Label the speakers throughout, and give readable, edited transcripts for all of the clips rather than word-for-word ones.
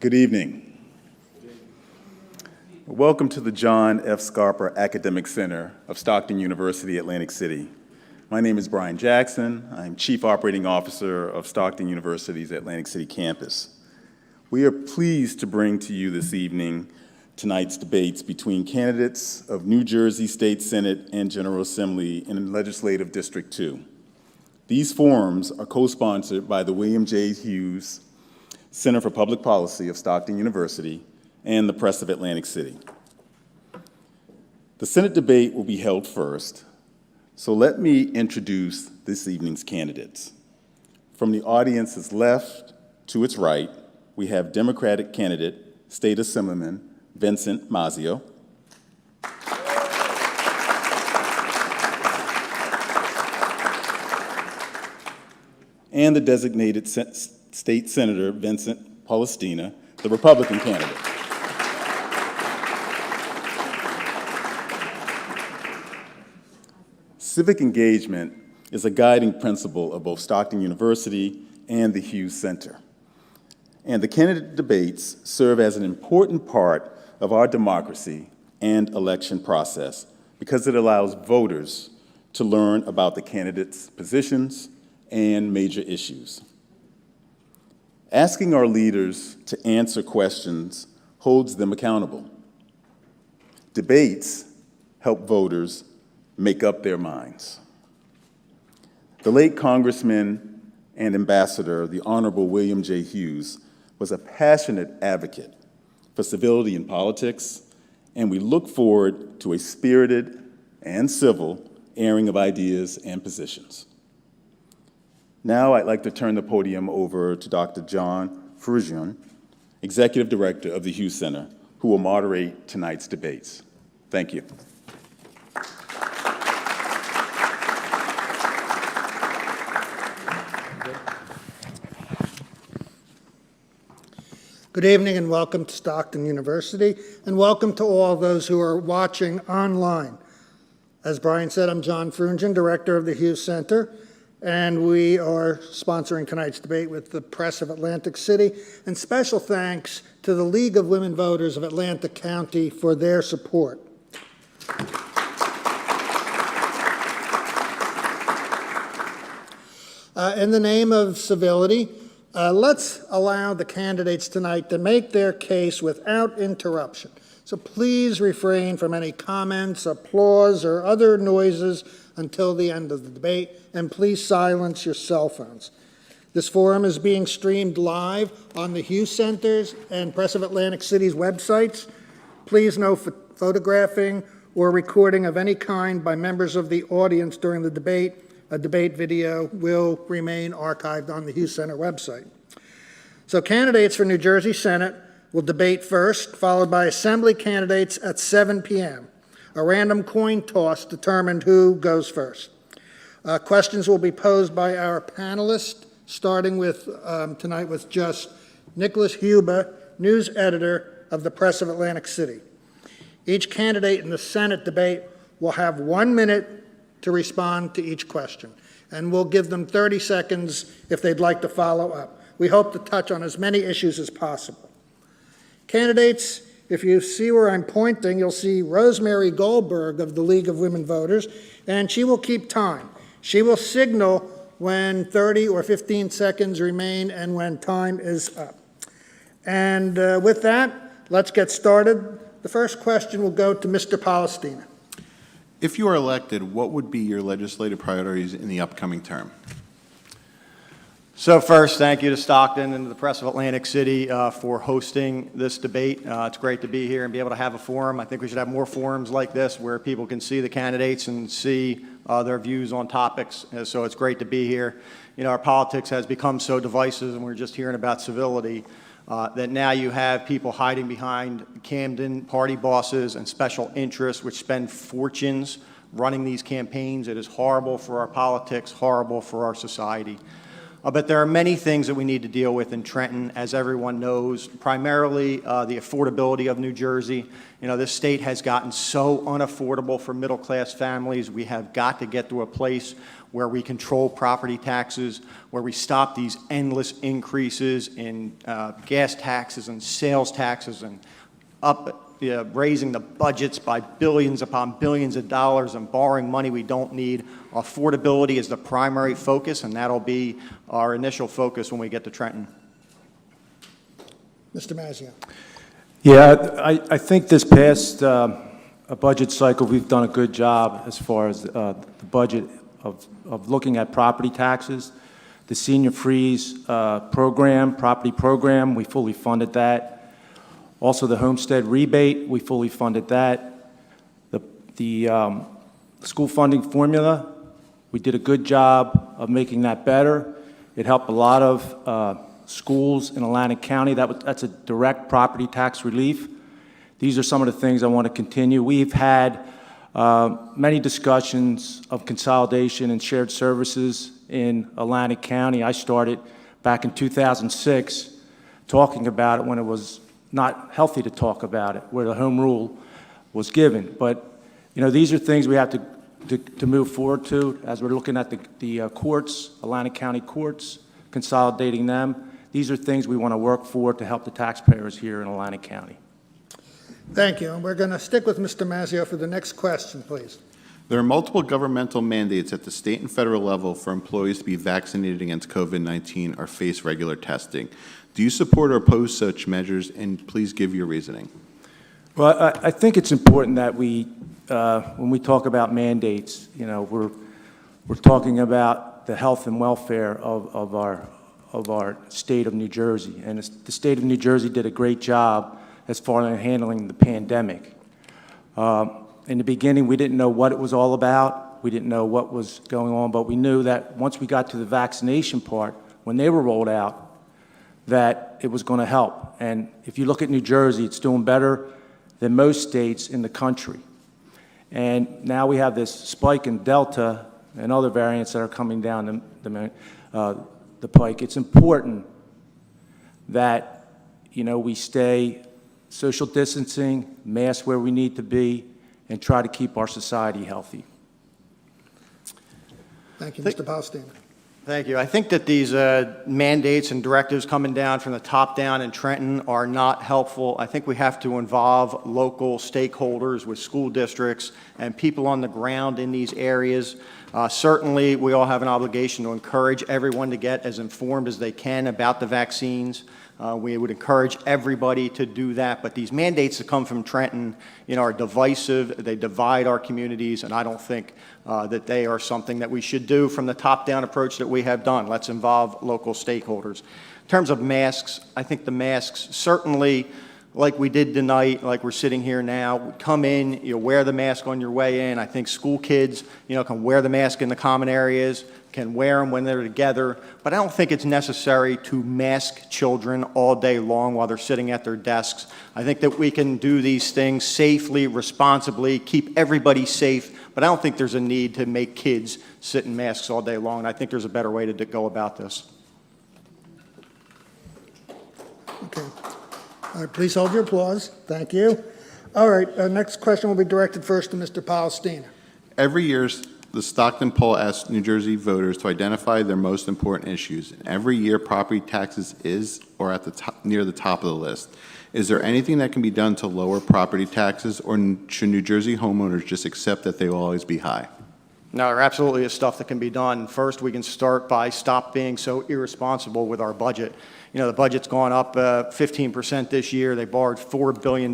Speaker 1: Good evening. Welcome to the John F. Scarper Academic Center of Stockton University, Atlantic City. My name is Brian Jackson. I'm Chief Operating Officer of Stockton University's Atlantic City campus. We are pleased to bring to you this evening tonight's debates between candidates of New Jersey State Senate and General Assembly in Legislative District 2. These forums are co-sponsored by the William J. Hughes Center for Public Policy of Stockton University and the Press of Atlantic City. The Senate debate will be held first, so let me introduce this evening's candidates. From the audience's left to its right, we have Democratic candidate, State Assemblyman Vincent Mazzio. And the designated State Senator Vincent Palestina, the Republican candidate. Civic engagement is a guiding principle of both Stockton University and the Hughes Center. And the candidate debates serve as an important part of our democracy and election process because it allows voters to learn about the candidates' positions and major issues. Asking our leaders to answer questions holds them accountable. Debates help voters make up their minds. The late Congressman and Ambassador, the Honorable William J. Hughes, was a passionate advocate for civility in politics, and we look forward to a spirited and civil airing of ideas and positions. Now I'd like to turn the podium over to Dr. John Frugion, Executive Director of the Hughes Center, who will moderate tonight's debates. Thank you.
Speaker 2: Good evening and welcome to Stockton University, and welcome to all those who are watching online. As Brian said, I'm John Frugion, Director of the Hughes Center, and we are sponsoring tonight's debate with the Press of Atlantic City, and special thanks to the League of Women Voters of Atlantic County for their support. In the name of civility, let's allow the candidates tonight to make their case without interruption. So please refrain from any comments, applause, or other noises until the end of the debate, and please silence your cell phones. This forum is being streamed live on the Hughes Center's and Press of Atlantic City's websites. Please no photographing or recording of any kind by members of the audience during the debate. A debate video will remain archived on the Hughes Center website. So candidates for New Jersey Senate will debate first, followed by Assembly candidates at 7 p.m. A random coin toss determined who goes first. Questions will be posed by our panelists, starting with tonight with just Nicholas Huber, news editor of the Press of Atlantic City. Each candidate in the Senate debate will have 1 minute to respond to each question, and we'll give them 30 seconds if they'd like to follow up. We hope to touch on as many issues as possible. Candidates, if you see where I'm pointing, you'll see Rosemary Goldberg of the League of Women Voters, and she will keep time. She will signal when 30 or 15 seconds remain and when time is up. And with that, let's get started. The first question will go to Mr. Palestina.
Speaker 3: If you are elected, what would be your legislative priorities in the upcoming term?
Speaker 4: So first, thank you to Stockton and to the Press of Atlantic City for hosting this debate. It's great to be here and be able to have a forum. I think we should have more forums like this where people can see the candidates and see their views on topics. So it's great to be here. You know, our politics has become so divisive, and we're just hearing about civility, that now you have people hiding behind Camden party bosses and special interests which spend fortunes running these campaigns. It is horrible for our politics, horrible for our society. But there are many things that we need to deal with in Trenton, as everyone knows, primarily the affordability of New Jersey. You know, this state has gotten so unaffordable for middle-class families. We have got to get to a place where we control property taxes, where we stop these endless increases in gas taxes and sales taxes and raising the budgets by billions upon billions of dollars and borrowing money we don't need. Affordability is the primary focus, and that'll be our initial focus when we get to Trenton.
Speaker 2: Mr. Mazzio.
Speaker 5: Yeah, I think this past budget cycle, we've done a good job as far as the budget of looking at property taxes. The senior freeze property program, we fully funded that. Also, the homestead rebate, we fully funded that. The school funding formula, we did a good job of making that better. It helped a lot of schools in Atlantic County. That's a direct property tax relief. These are some of the things I want to continue. We've had many discussions of consolidation and shared services in Atlantic County. I started back in 2006 talking about it when it was not healthy to talk about it, where the home rule was given. But, you know, these are things we have to move forward to as we're looking at the courts, Atlantic County courts, consolidating them. These are things we want to work for to help the taxpayers here in Atlantic County.
Speaker 2: Thank you. And we're going to stick with Mr. Mazzio for the next question, please.
Speaker 3: There are multiple governmental mandates at the state and federal level for employees to be vaccinated against COVID-19 or face regular testing. Do you support or oppose such measures, and please give your reasoning?
Speaker 5: Well, I think it's important that we, when we talk about mandates, you know, we're talking about the health and welfare of our state of New Jersey, and the state of New Jersey did a great job as far as handling the pandemic. In the beginning, we didn't know what it was all about. We didn't know what was going on, but we knew that once we got to the vaccination part, when they were rolled out, that it was going to help. And if you look at New Jersey, it's doing better than most states in the country. And now we have this spike in Delta and other variants that are coming down the pike. It's important that, you know, we stay social distancing, mask where we need to be, and try to keep our society healthy.
Speaker 2: Thank you, Mr. Palestine.
Speaker 4: Thank you. I think that these mandates and directives coming down from the top down in Trenton are not helpful. I think we have to involve local stakeholders with school districts and people on the ground in these areas. Certainly, we all have an obligation to encourage everyone to get as informed as they can about the vaccines. We would encourage everybody to do that, but these mandates that come from Trenton, you know, are divisive. They divide our communities, and I don't think that they are something that we should do from the top-down approach that we have done. Let's involve local stakeholders. In terms of masks, I think the masks certainly, like we did tonight, like we're sitting here now, come in, you wear the mask on your way in. I think school kids, you know, can wear the mask in the common areas, can wear them when they're together, but I don't think it's necessary to mask children all day long while they're sitting at their desks. I think that we can do these things safely, responsibly, keep everybody safe, but I don't think there's a need to make kids sit in masks all day long. I think there's a better way to go about this.
Speaker 2: Okay. All right, please hold your applause. Thank you. All right, our next question will be directed first to Mr. Palestina.
Speaker 3: Every year, the Stockton poll asks New Jersey voters to identify their most important issues. And every year, property taxes is or at the top, near the top of the list. Is there anything that can be done to lower property taxes, or should New Jersey homeowners just accept that they will always be high?
Speaker 4: No, there absolutely is stuff that can be done. First, we can start by stop being so irresponsible with our budget. You know, the budget's gone up 15% this year. They borrowed $4 billion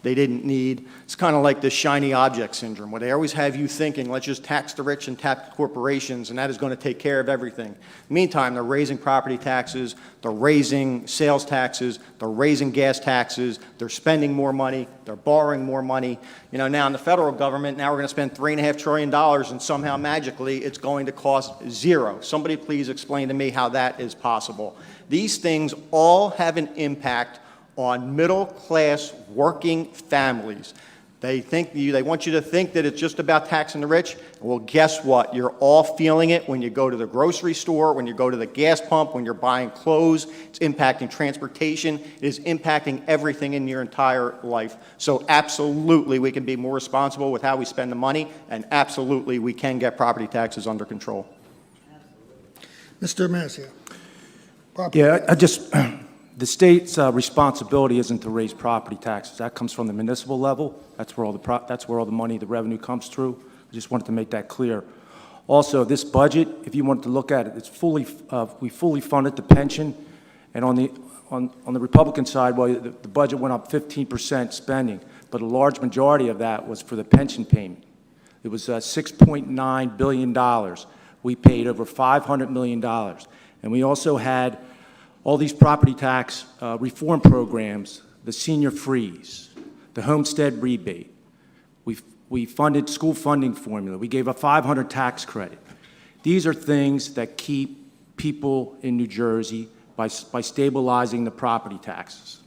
Speaker 4: they didn't need. It's kind of like the shiny object syndrome, where they always have you thinking, let's just tax the rich and tax corporations, and that is going to take care of everything. Meantime, they're raising property taxes, they're raising sales taxes, they're raising gas taxes, they're spending more money, they're borrowing more money. You know, now in the federal government, now we're going to spend $3.5 trillion, and somehow magically it's going to cost zero. Somebody please explain to me how that is possible. These things all have an impact on middle-class working families. They want you to think that it's just about taxing the rich. Well, guess what? You're all feeling it when you go to the grocery store, when you go to the gas pump, when you're buying clothes. It's impacting transportation. It is impacting everything in your entire life. So absolutely, we can be more responsible with how we spend the money, and absolutely, we can get property taxes under control.
Speaker 2: Mr. Mazzio. Property.
Speaker 5: Yeah, the state's responsibility isn't to raise property taxes. That comes from the municipal level. That's where all the money, the revenue comes through. I just wanted to make that clear. Also, this budget, if you wanted to look at it, we fully funded the pension, and on the Republican side, well, the budget went up 15% spending, but a large majority of that was for the pension payment. It was $6.9 billion. We paid over $500 million, and we also had all these property tax reform programs, the senior freeze, the homestead rebate. We funded school funding formula. We gave a $500 tax credit. These are things that keep people in New Jersey by stabilizing the property taxes.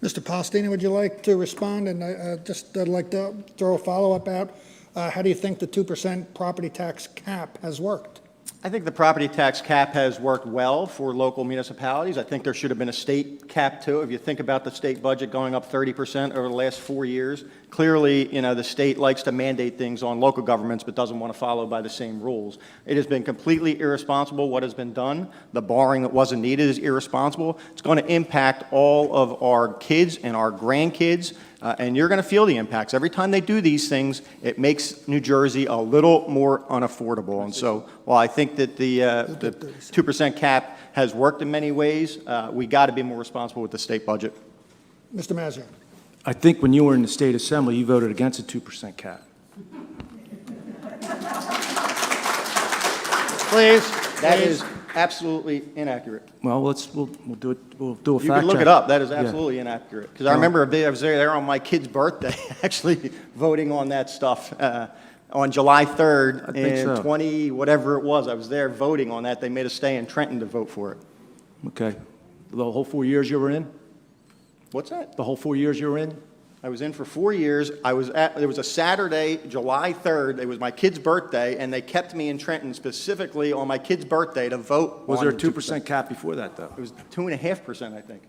Speaker 2: Mr. Palestina, would you like to respond? And I'd like to throw a follow-up out. How do you think the 2% property tax cap has worked?
Speaker 4: I think the property tax cap has worked well for local municipalities. I think there should have been a state cap too. If you think about the state budget going up 30% over the last 4 years, clearly, the state likes to mandate things on local governments but doesn't want to follow by the same rules. It has been completely irresponsible what has been done. The borrowing that wasn't needed is irresponsible. It's going to impact all of our kids and our grandkids. And you're going to feel the impacts. Every time they do these things, it makes New Jersey a little more unaffordable. And so, while I think that the 2% cap has worked in many ways, we got to be more responsible with the state budget.
Speaker 2: Mr. Mazzio.
Speaker 5: I think when you were in the state assembly, you voted against a 2% cap.
Speaker 4: Please. That is absolutely inaccurate.
Speaker 5: Well, we'll do it. We'll do a fact check.
Speaker 4: You can look it up. That is absolutely inaccurate. Because I remember I was there on my kid's birthday, actually voting on that stuff on July 3rd in 20 whatever it was. I was there voting on that. They made us stay in Trenton to vote for it.
Speaker 5: Okay. The whole 4 years you were in?
Speaker 4: What's that?
Speaker 5: The whole 4 years you were in?
Speaker 4: I was in for 4 years. There was a Saturday, July 3rd. It was my kid's birthday, and they kept me in Trenton specifically on my kid's birthday to vote.
Speaker 5: Was there a 2% cap before that, though?
Speaker 4: It was 2.5%, I think.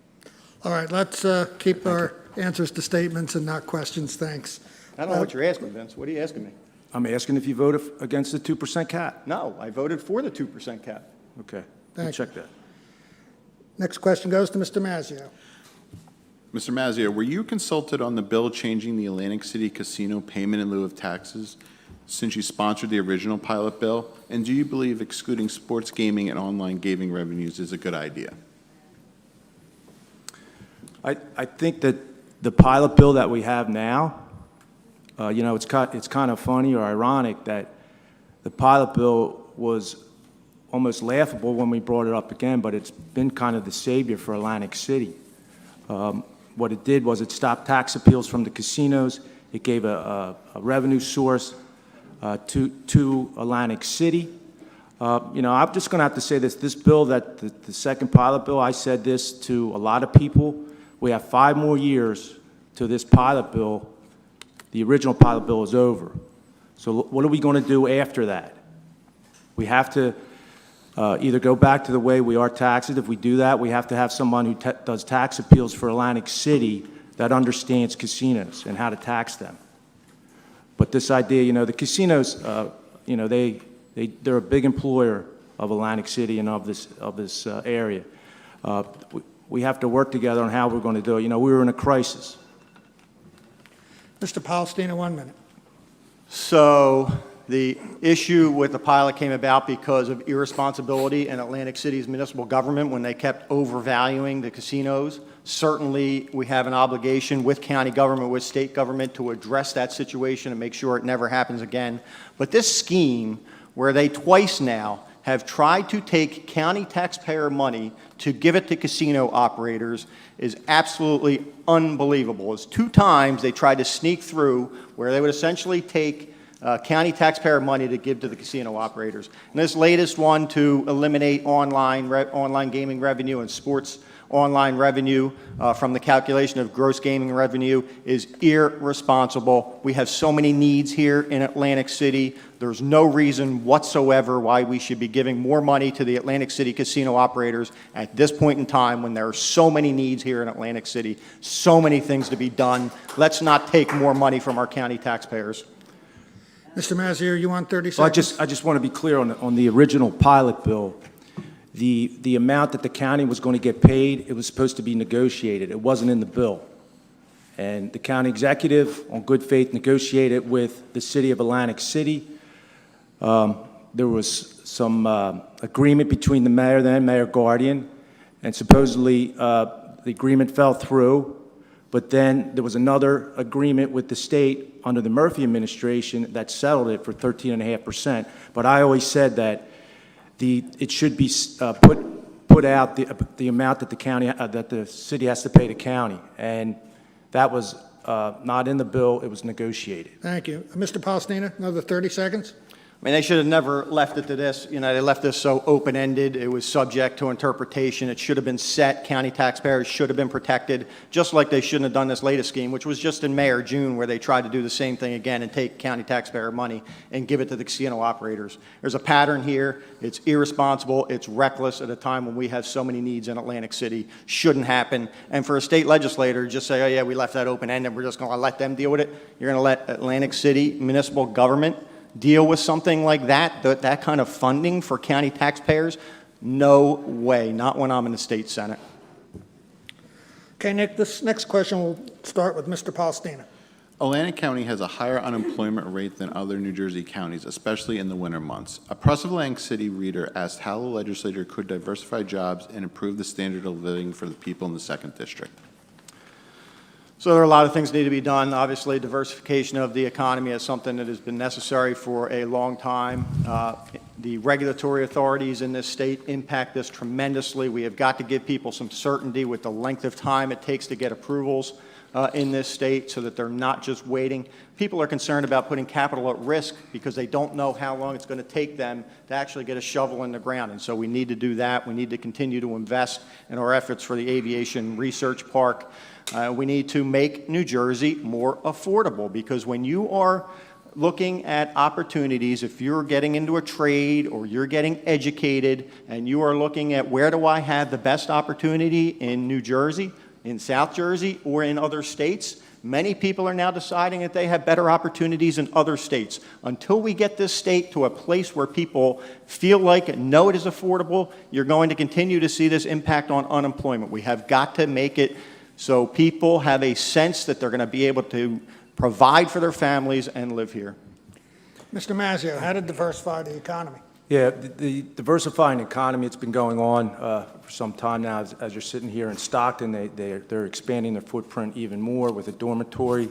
Speaker 2: All right, let's keep our answers to statements and not questions. Thanks.
Speaker 4: I don't know what you're asking, Vince. What are you asking me?
Speaker 5: I'm asking if you voted against the 2% cap.
Speaker 4: No, I voted for the 2% cap.
Speaker 5: Okay.
Speaker 2: Thank
Speaker 5: We'll check that.
Speaker 2: Next question goes to Mr. Mazzio.
Speaker 3: Mr. Mazzio, were you consulted on the bill changing the Atlantic City casino payment in lieu of taxes since you sponsored the original pilot bill? And do you believe excluding sports gaming and online gaming revenues is a good idea?
Speaker 5: I think that the pilot bill that we have now, it's kind of funny or ironic that the pilot bill was almost laughable when we brought it up again, but it's been kind of the savior for Atlantic City. What it did was it stopped tax appeals from the casinos. It gave a revenue source to Atlantic City. I'm just going to have to say this bill, the second pilot bill, I said this to a lot of people. We have 5 more years to this pilot bill. The original pilot bill is over. So what are we going to do after that? We have to either go back to the way we are taxed. If we do that, we have to have someone who does tax appeals for Atlantic City that understands casinos and how to tax them. But this idea, the casinos, they're a big employer of Atlantic City and of this area. We have to work together on how we're going to do it. We were in a crisis.
Speaker 2: Mr. Palestina, 1 minute.
Speaker 4: So the issue with the pilot came about because of irresponsibility in Atlantic City's municipal government when they kept overvaluing the casinos. Certainly, we have an obligation with county government, with state government to address that situation and make sure it never happens again. But this scheme, where they twice now have tried to take county taxpayer money to give it to casino operators, is absolutely unbelievable. It's 2 times they tried to sneak through where they would essentially take county taxpayer money to give to the casino operators. And this latest one to eliminate online gaming revenue and sports online revenue from the calculation of gross gaming revenue is irresponsible. We have so many needs here in Atlantic City. There's no reason whatsoever why we should be giving more money to the Atlantic City casino operators at this point in time when there are so many needs here in Atlantic City, so many things to be done. Let's not take more money from our county taxpayers.
Speaker 2: Mr. Mazier, you want 30
Speaker 5: Well,
Speaker 2: seconds?
Speaker 5: I just want to be clear on the original pilot bill. The amount that the county was going to get paid, it was supposed to be negotiated. It wasn't in the bill. And the county executive, on good faith, negotiated with the city of Atlantic City. There was some agreement between the mayor then, Mayor Guardian, and supposedly the agreement fell through. But then there was another agreement with the state under the Murphy administration that settled it for 13.5%. But I always said that it should be put out the amount that the county that the city has to pay the county, and that was not in the bill. It was negotiated.
Speaker 2: Thank you. Mr. Palestina, another 30 seconds.
Speaker 4: I mean, they should have never left it to this. You know, they left this so open-ended. It was subject to interpretation. It should have been set. County taxpayers should have been protected, just like they shouldn't have done this latest scheme, which was just in May or June, where they tried to do the same thing again and take county taxpayer money and give it to the casino operators. There's a pattern here. It's irresponsible. It's reckless at a time when we have so many needs in Atlantic City. Shouldn't happen. And for a state legislator to just say, oh, yeah, we left that open-ended, we're just going to let them deal with it. You're going to let Atlantic City municipal government deal with something like that kind of funding for county taxpayers? No way, not when I'm in the state senate.
Speaker 2: Okay, Nick, this next question will start with Mr. Palestina.
Speaker 3: Atlantic County has a higher unemployment rate than other New Jersey counties, especially in the winter months. A Press of Atlantic City reader asked how the legislature could diversify jobs and improve the standard of living for the people in the 2nd District.
Speaker 4: So there are a lot of things that need to be done. Obviously, diversification of the economy is something that has been necessary for a long time. The regulatory authorities in this state impact this tremendously. We have got to give people some certainty with the length of time it takes to get approvals in this state so that they're not just waiting. People are concerned about putting capital at risk because they don't know how long it's going to take them to actually get a shovel in the ground. And so we need to do that. We need to continue to invest in our efforts for the Aviation Research Park. We need to make New Jersey more affordable, because when you are looking at opportunities, if you're getting into a trade or you're getting educated and you are looking at where do I have the best opportunity in New Jersey, in South Jersey, or in other states, many people are now deciding that they have better opportunities in other states. Until we get this state to a place where people feel like and know it is affordable, you're going to continue to see this impact on unemployment. We have got to make it so people have a sense that they're going to be able to provide for their families and live here.
Speaker 2: Mr. Mazzio, how to diversify the economy?
Speaker 5: Yeah, the diversifying economy, it's been going on for some time now. As you're sitting here in Stockton, they're expanding their footprint even more with a dormitory.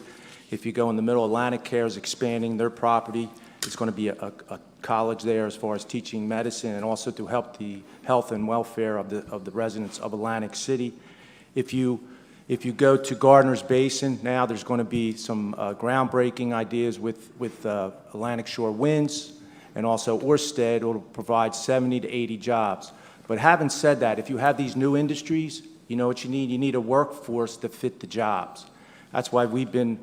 Speaker 5: If you go in the middle, Atlantic Care is expanding their property. It's going to be a college there as far as teaching medicine and also to help the health and welfare of the residents of Atlantic City. If you go to Gardner's Basin, now there's going to be some groundbreaking ideas with Atlantic Shore Winds, and also Orsted will provide 70 to 80 jobs. But having said that, if you have these new industries, you know what you need? You need a workforce to fit the jobs. That's why we've been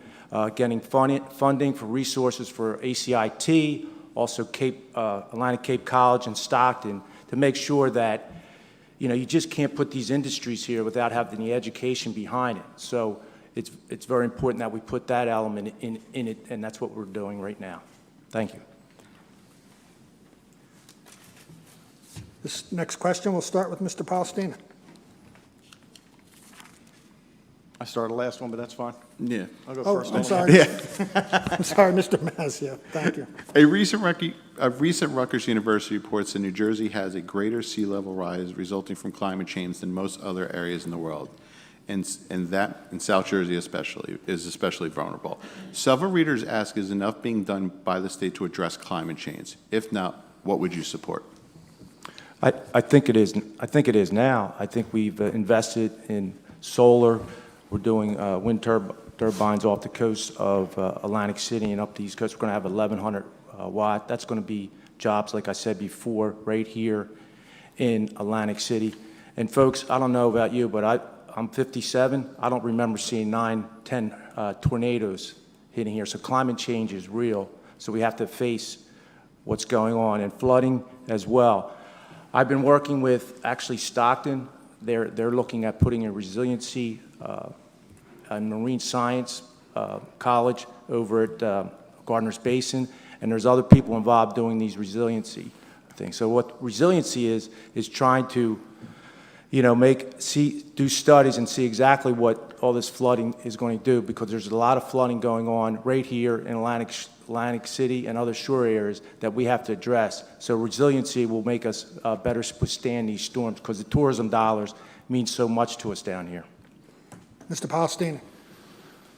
Speaker 5: getting funding for resources for ACIT, also Atlantic Cape College and Stockton, to make sure that you just can't put these industries here without having the education behind it. So it's very important that we put that element in it, and that's what we're doing right now. Thank you.
Speaker 2: This next question will start with Mr. Palestina.
Speaker 4: I started the last one, but that's fine.
Speaker 3: Yeah.
Speaker 4: I'll go
Speaker 2: Oh,
Speaker 4: first.
Speaker 2: I'm sorry. I'm sorry, Mr. Mazzio. Thank you.
Speaker 3: A recent Rutgers University reports that New Jersey has a greater sea level rise resulting from climate change than most other areas in the world, and that in South Jersey is especially vulnerable. Several readers ask, is enough being done by the state to address climate change? If not, what would you support?
Speaker 5: I think it is. I think it is now. I think we've invested in solar. We're doing wind turbines off the coast of Atlantic City and up the East Coast. We're going to have 1,100 watt. That's going to be jobs, like I said before, right here in Atlantic City. And folks, I don't know about you, but I'm 57. I don't remember seeing 9, 10 tornadoes hitting here. So climate change is real. So we have to face what's going on, and flooding as well. I've been working with actually Stockton. They're looking at putting a resiliency and marine science college over at Gardner's Basin, and there's other people involved doing these resiliency things. So what resiliency is trying to, do studies and see exactly what all this flooding is going to do, because there's a lot of flooding going on right here in Atlantic City and other shore areas that we have to address. So resiliency will make us better withstand these storms, because the tourism dollars mean so much to us down here.
Speaker 2: Mr. Palestina.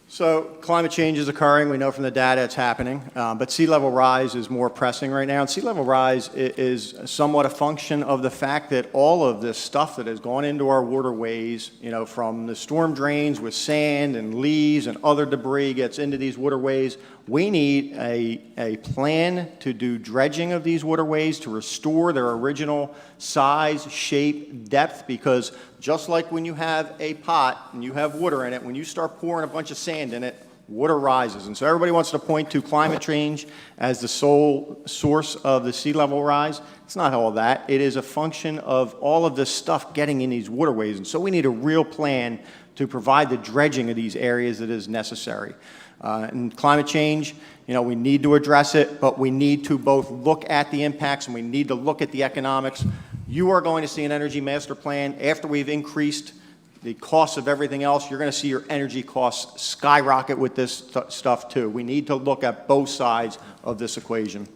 Speaker 4: So climate change is occurring. We know from the data it's happening, but sea level rise is more pressing right now. And sea level rise is somewhat a function of the fact that all of this stuff that has gone into our waterways, from the storm drains with sand and leaves and other debris gets into these waterways. We need a plan to do dredging of these waterways to restore their original size, shape, depth, because just like when you have a pot and you have water in it, when you start pouring a bunch of sand in it, water rises. And so everybody wants to point to climate change as the sole source of the sea level rise. It's not all that. It is a function of all of this stuff getting in these waterways. And so we need a real plan to provide the dredging of these areas that is necessary. And climate change, we need to address it, but we need to both look at the impacts and we need to look at the economics. You are going to see an energy master plan after we've increased the cost of everything else. You're going to see your energy costs skyrocket with this stuff too. We need to look at both sides of this equation.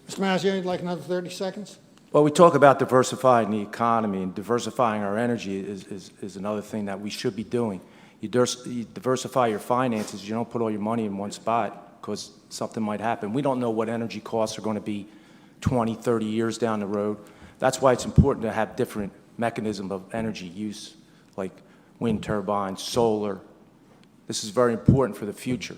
Speaker 2: Mr. Mazzio, you'd like another 30 seconds?
Speaker 5: Well, we talk about diversifying the economy, and diversifying our energy is another thing that we should be doing. You diversify your finances. You don't put all your money in one spot, because something might happen. We don't know what energy costs are going to be 20, 30 years down the road. That's why it's important to have different mechanisms of energy use, like wind turbines, solar. This is very important for the future.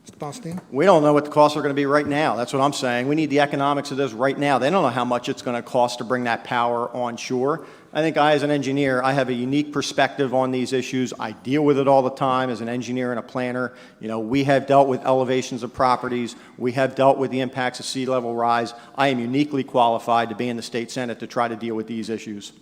Speaker 2: Mr. Palestina.
Speaker 4: We don't know what the costs are going to be right now. That's what I'm saying. We need the economics of this right now. They don't know how much it's going to cost to bring that power onshore. I think as an engineer, I have a unique perspective on these issues. I deal with it all the time as an engineer and a planner. We have dealt with elevations of properties. We have dealt with the impacts of sea level rise. I am uniquely qualified to be in the state Senate to try to deal with these issues.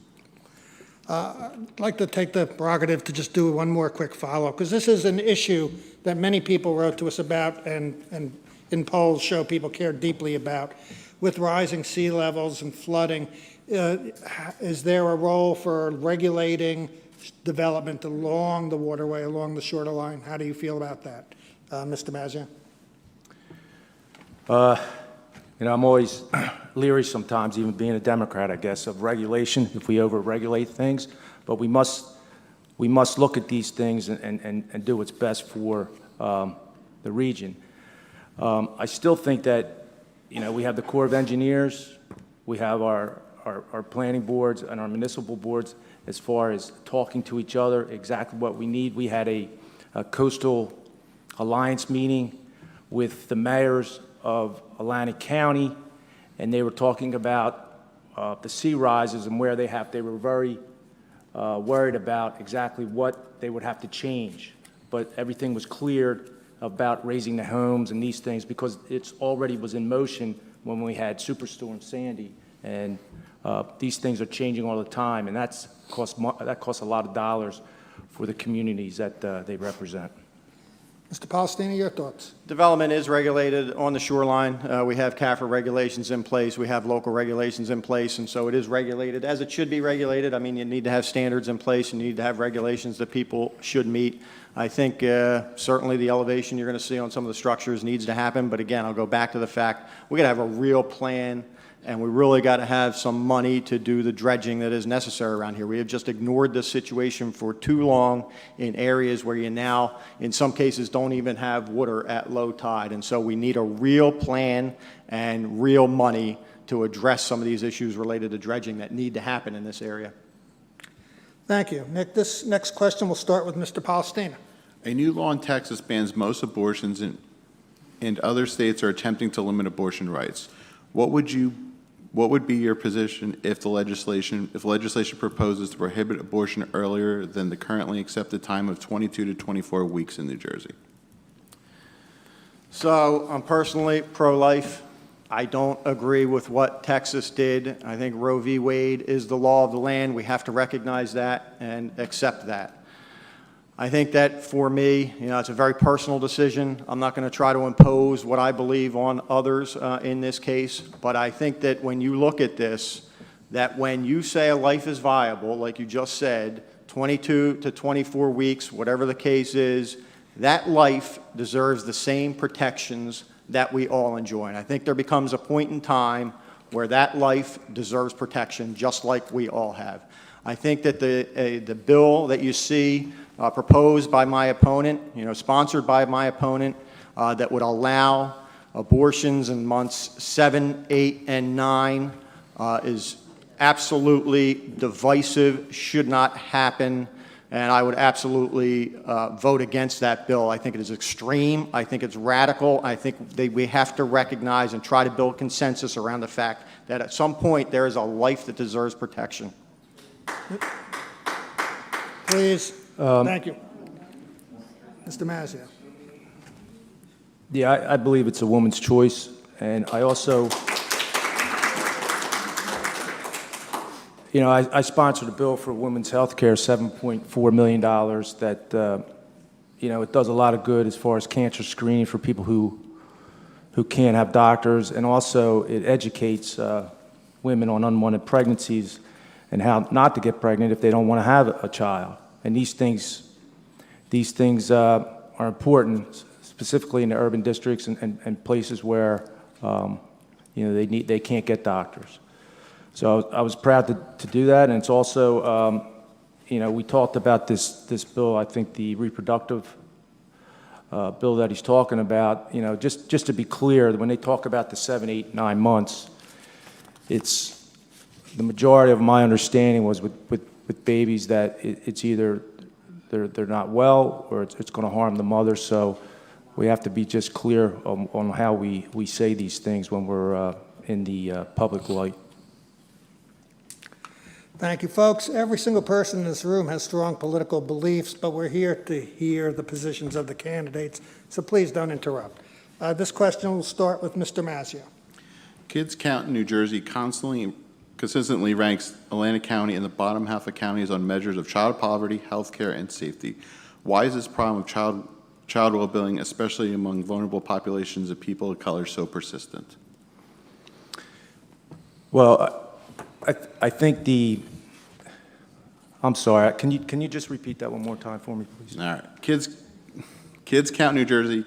Speaker 2: I'd like to take the prerogative to just do one more quick follow-up, because this is an issue that many people wrote to us about, and in polls show people care deeply about. With rising sea levels and flooding, is there a role for regulating development along the waterway, along the shoreline? How do you feel about that, Mr. Mazzio?
Speaker 5: I'm always leery sometimes, even being a Democrat, I guess, of regulation, if we over-regulate things. But we must look at these things and do what's best for the region. I still think that, we have the Corps of Engineers, we have our planning boards and our municipal boards as far as talking to each other, exactly what we need. We had a coastal alliance meeting with the mayors of Atlantic County, and they were talking about the sea rises and where they were very worried about exactly what they would have to change. But everything was cleared about raising the homes and these things, because it's already was in motion when we had Superstorm Sandy, and these things are changing all the time, and that costs a lot of dollars for the communities that they represent.
Speaker 2: Mr. Palestina, your thoughts?
Speaker 4: Development is regulated on the shoreline. We have CAFRA regulations in place. We have local regulations in place, and so it is regulated as it should be regulated. I mean, you need to have standards in place. You need to have regulations that people should meet. I think certainly the elevation you're going to see on some of the structures needs to happen, but again, I'll go back to the fact we got to have a real plan, and we really got to have some money to do the dredging that is necessary around here. We have just ignored this situation for too long in areas where you now, in some cases, don't even have water at low tide. And so we need a real plan and real money to address some of these issues related to dredging that need to happen in this area.
Speaker 2: Thank you. Nick, this next question will start with Mr. Palestina.
Speaker 3: A new law in Texas bans most abortions, and other states are attempting to limit abortion rights. What would you What would be your position if legislation proposes to prohibit abortion earlier than the currently accepted time of 22 to 24 weeks in New Jersey?
Speaker 4: So I'm personally pro-life. I don't agree with what Texas did. I think Roe v. Wade is the law of the land. We have to recognize that and accept that. I think that for me, it's a very personal decision. I'm not going to try to impose what I believe on others in this case, but I think that when you look at this, that when you say a life is viable, like you just said, 22 to 24 weeks, whatever the case is, that life deserves the same protections that we all enjoy. And I think there becomes a point in time where that life deserves protection, just like we all have. I think that the bill that you see proposed by my opponent, sponsored by my opponent, that would allow abortions in months 7, 8, and 9 is absolutely divisive, should not happen, and I would absolutely vote against that bill. I think it is extreme. I think it's radical. I think we have to recognize and try to build consensus around the fact that at some point there is a life that deserves protection.
Speaker 2: Please. Thank you. Mr. Mazzio.
Speaker 5: Yeah, I believe it's a woman's choice, and I also, I sponsored a bill for women's health care, $7.4 million, that, it does a lot of good as far as cancer screening for people who can't have doctors, and also it educates women on unwanted pregnancies and how not to get pregnant if they don't want to have a child. And these things are important, specifically in the urban districts and places where they can't get doctors. So I was proud to do that, and it's also we talked about this bill. I think the reproductive bill that he's talking about. Just to be clear, when they talk about the 7, 8, 9 months, it's the majority of my understanding was with babies that it's either they're not well or it's going to harm the mother. So we have to be just clear on how we say these things when we're in the public light.
Speaker 2: Thank you, folks. Every single person in this room has strong political beliefs, but we're here to hear the positions of the candidates, so please don't interrupt. This question will start with Mr. Mazzio.
Speaker 3: Kids Count in New Jersey consistently ranks Atlantic County in the bottom half of counties on measures of child poverty, health care, and safety. Why is this problem of child well-being, especially among vulnerable populations of people of color, so persistent?
Speaker 5: Well, I think I'm sorry, can you just repeat that one more time for me, please?
Speaker 3: All right. Kids Count New Jersey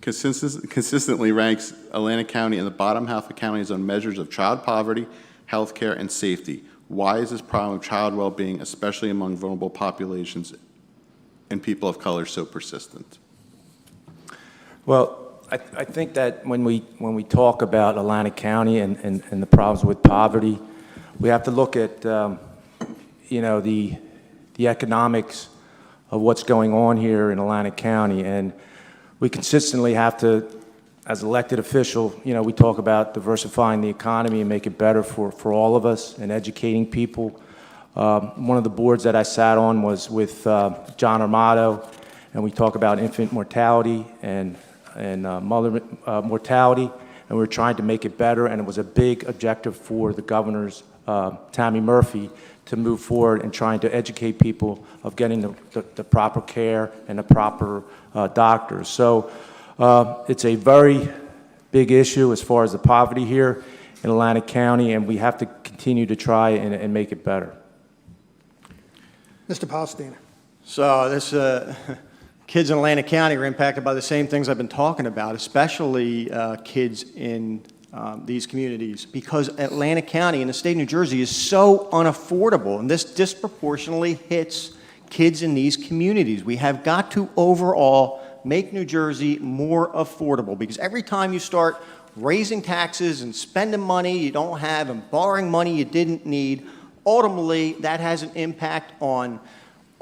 Speaker 3: consistently ranks Atlantic County in the bottom half of counties on measures of child poverty, health care, and safety. Why is this problem of child well-being, especially among vulnerable populations and people of color, so persistent?
Speaker 5: Well, I think that when we talk about Atlantic County and the problems with poverty, we have to look at the economics of what's going on here in Atlantic County, and we consistently have to, as elected official, we talk about diversifying the economy and make it better for all of us and educating people. One of the boards that I sat on was with John Armato, and we talk about infant mortality and mother mortality, and we were trying to make it better, and it was a big objective for the governor's Tammy Murphy to move forward and trying to educate people of getting the proper care and the proper doctors. So it's a very big issue as far as the poverty here in Atlantic County, and we have to continue to try and make it better.
Speaker 2: Mr. Palestina.
Speaker 4: So this kids in Atlantic County are impacted by the same things I've been talking about, especially kids in these communities, because Atlantic County in the state of New Jersey is so unaffordable, and this disproportionately hits kids in these communities. We have got to overall make New Jersey more affordable, because every time you start raising taxes and spending money you don't have and borrowing money you didn't need, ultimately that has an impact on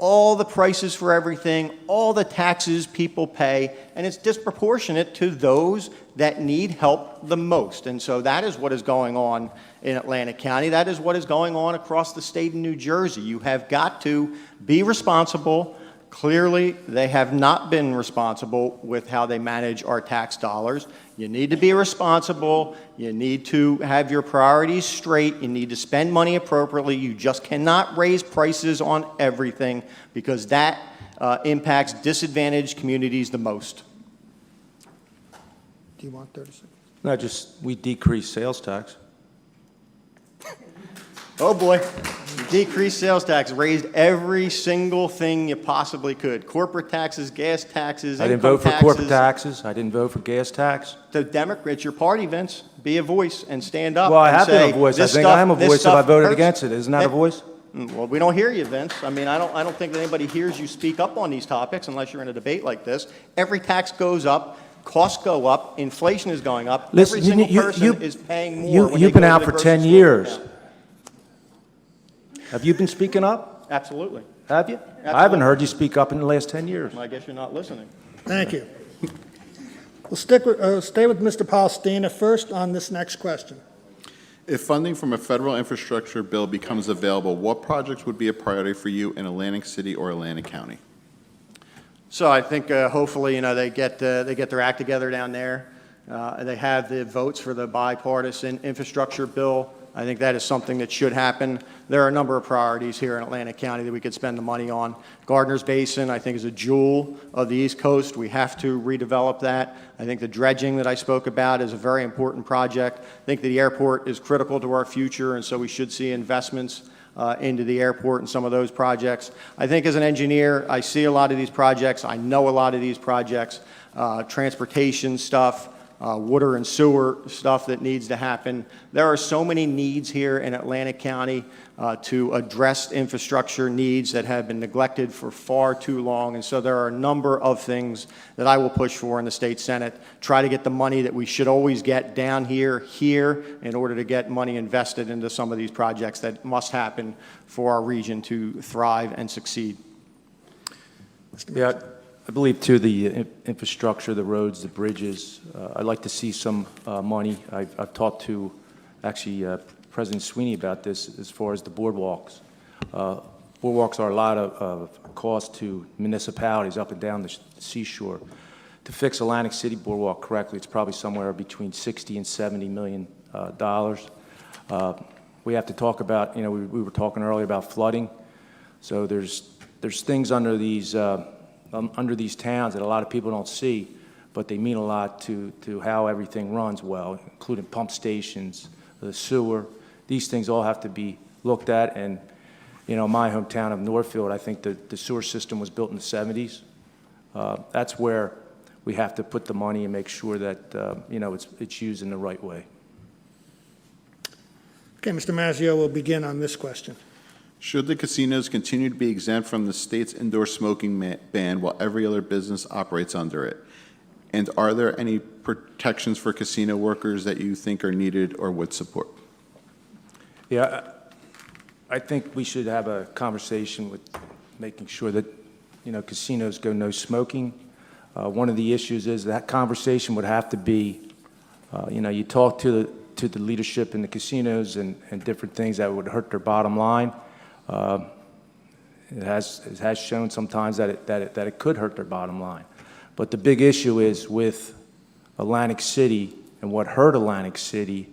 Speaker 4: all the prices for everything, all the taxes people pay, and it's disproportionate to those that need help the most. And so that is what is going on in Atlantic County. That is what is going on across the state of New Jersey. You have got to be responsible. Clearly, they have not been responsible with how they manage our tax dollars. You need to be responsible. You need to have your priorities straight. You need to spend money appropriately. You just cannot raise prices on everything because that impacts disadvantaged communities the most.
Speaker 2: Do you want 30 seconds?
Speaker 5: No, just, we decrease sales tax.
Speaker 4: Oh boy, decreased sales tax, raised every single thing you possibly could. Corporate taxes, gas taxes,
Speaker 5: I didn't
Speaker 4: income
Speaker 5: vote for
Speaker 4: taxes.
Speaker 5: corporate taxes. I didn't vote for gas tax.
Speaker 4: The Democrats, your party, Vince, be a voice and stand up
Speaker 5: Well, I
Speaker 4: and
Speaker 5: have
Speaker 4: say,
Speaker 5: been a voice. I
Speaker 4: this
Speaker 5: think
Speaker 4: stuff-
Speaker 5: I am a
Speaker 4: this
Speaker 5: voice if I
Speaker 4: stuff
Speaker 5: voted
Speaker 4: hurts.
Speaker 5: against it. Isn't that a voice?
Speaker 4: Well, we don't hear you, Vince. I mean, I don't think that anybody hears you speak up on these topics unless you're in a debate like this. Every tax goes up, costs go up, inflation is going up.
Speaker 5: Listen,
Speaker 4: Every single person is paying more when they
Speaker 5: You've been
Speaker 4: go to
Speaker 5: out
Speaker 4: the
Speaker 5: for
Speaker 4: grocery
Speaker 5: 10
Speaker 4: store
Speaker 5: years.
Speaker 4: now.
Speaker 5: Have you been speaking up?
Speaker 4: Absolutely.
Speaker 5: Have you? I haven't heard you speak up in the last 10 years.
Speaker 4: I guess you're not listening.
Speaker 2: Thank you. We'll stay with Mr. Palestina first on this next question.
Speaker 3: If funding from a federal infrastructure bill becomes available, what projects would be a priority for you in Atlantic City or Atlantic County?
Speaker 4: So I think hopefully, they get their act together down there. They have the votes for the bipartisan infrastructure bill. I think that is something that should happen. There are a number of priorities here in Atlantic County that we could spend the money on. Gardner's Basin, I think, is a jewel of the East Coast. We have to redevelop that. I think the dredging that I spoke about is a very important project. I think that the airport is critical to our future, and so we should see investments into the airport and some of those projects. I think as an engineer, I see a lot of these projects. I know a lot of these projects, transportation stuff, water and sewer stuff that needs to happen. There are so many needs here in Atlantic County to address infrastructure needs that have been neglected for far too long. And so there are a number of things that I will push for in the state Senate. Try to get the money that we should always get down here in order to get money invested into some of these projects that must happen for our region to thrive and succeed.
Speaker 5: Yeah, I believe too, the infrastructure, the roads, the bridges, I'd like to see some money. I've talked to actually President Sweeney about this as far as the boardwalks. Boardwalks are a lot of cost to municipalities up and down the seashore. To fix Atlantic City Boardwalk correctly, it's probably somewhere between $60 and $70 million. We have to talk about, we were talking earlier about flooding. So there's things under these towns that a lot of people don't see, but they mean a lot to how everything runs well, including pump stations, the sewer. These things all have to be looked at. And, my hometown of Northfield, I think the sewer system was built in the 70s. That's where we have to put the money and make sure that, it's used in the right way.
Speaker 2: Okay, Mr. Mazzio will begin on this question.
Speaker 3: Should the casinos continue to be exempt from the state's indoor smoking ban while every other business operates under it? And are there any protections for casino workers that you think are needed or would support?
Speaker 5: Yeah, I think we should have a conversation with making sure that, casinos go no smoking. One of the issues is that conversation would have to be, you talk to the leadership in the casinos and different things that would hurt their bottom line. It has shown sometimes that it could hurt their bottom line. But the big issue is with Atlantic City, and what hurt Atlantic City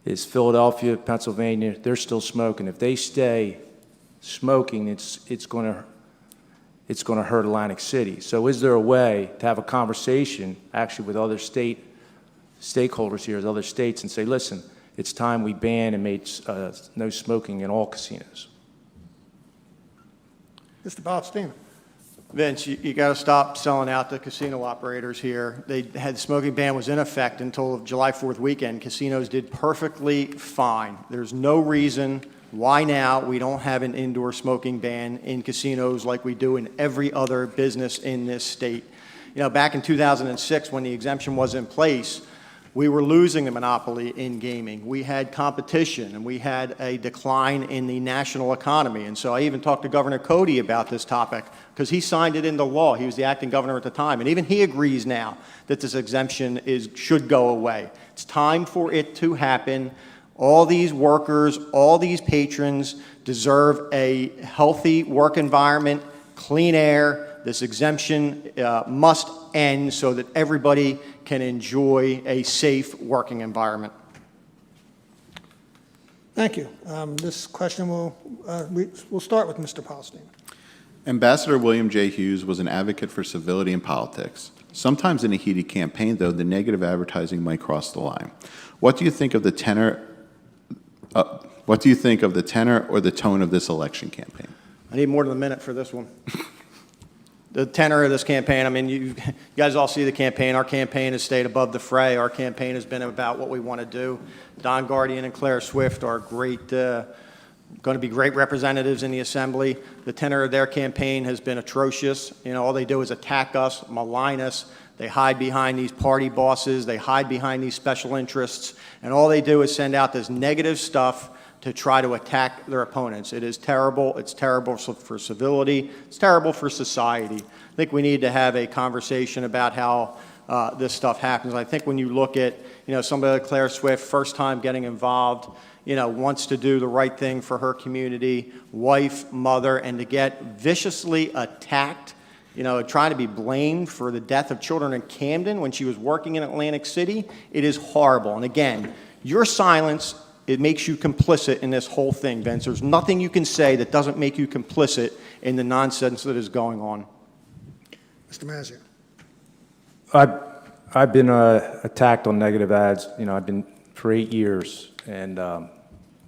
Speaker 5: is Philadelphia, Pennsylvania, they're still smoking. If they stay smoking, it's going to hurt Atlantic City. So is there a way to have a conversation actually with other stakeholders here, other states, and say, listen, it's time we ban and made no smoking in all casinos?
Speaker 2: Mr. Palestina.
Speaker 4: Vince, you got to stop selling out the casino operators here. They had the smoking ban was in effect until July 4th weekend. Casinos did perfectly fine. There's no reason why now we don't have an indoor smoking ban in casinos like we do in every other business in this state. Back in 2006 when the exemption was in place, We were losing the monopoly in gaming. We had competition, and we had a decline in the national economy. And so I even talked to Governor Cody about this topic because he signed it into law. He was the acting governor at the time. And even he agrees now that this exemption should go away. It's time for it to happen. All these workers, all these patrons deserve a healthy work environment, clean air. This exemption must end so that everybody can enjoy a safe working environment.
Speaker 2: Thank you. This question we'll start with Mr. Palestine.
Speaker 3: Ambassador William J. Hughes was an advocate for civility in politics. Sometimes in a heated campaign, though, the negative advertising might cross the line. What do you think of the tenor? What do you think of the tenor or the tone of this election campaign?
Speaker 4: I need more than a minute for this one. The tenor of this campaign, I mean, you guys all see the campaign. Our campaign has stayed above the fray. Our campaign has been about what we want to do. Don Guardian and Claire Swift are going to be great representatives in the Assembly. The tenor of their campaign has been atrocious. You know, all they do is attack us, malign us. They hide behind these party bosses. They hide behind these special interests. And all they do is send out this negative stuff to try to attack their opponents. It is terrible. It's terrible for civility. It's terrible for society. I think we need to have a conversation about how this stuff happens. I think when you look at, you know, somebody like Claire Swift, first time getting involved, you know, wants to do the right thing for her community, wife, mother, and to get viciously attacked, you know, trying to be blamed for the death of children in Camden when she was working in Atlantic City, it is horrible. And again, your silence, it makes you complicit in this whole thing, Vince. There's nothing you can say that doesn't make you complicit in the nonsense that is going on.
Speaker 2: Mr. Mazzio.
Speaker 5: I've been attacked on negative ads. You know, I've been for 8 years, and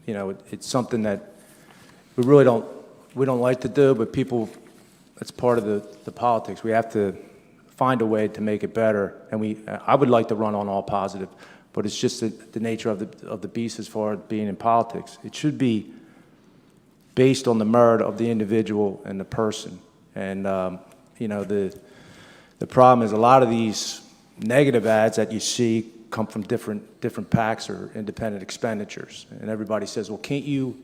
Speaker 5: you know, it's something that we really don't like to do, but people, it's part of the politics. We have to find a way to make it better, and I would like to run on all positive, but it's just the nature of the beast as far as being in politics. It should be based on the merit of the individual and the person, and you know, the problem is a lot of these negative ads that you see come from different PACs or independent expenditures, and everybody says, well, can't you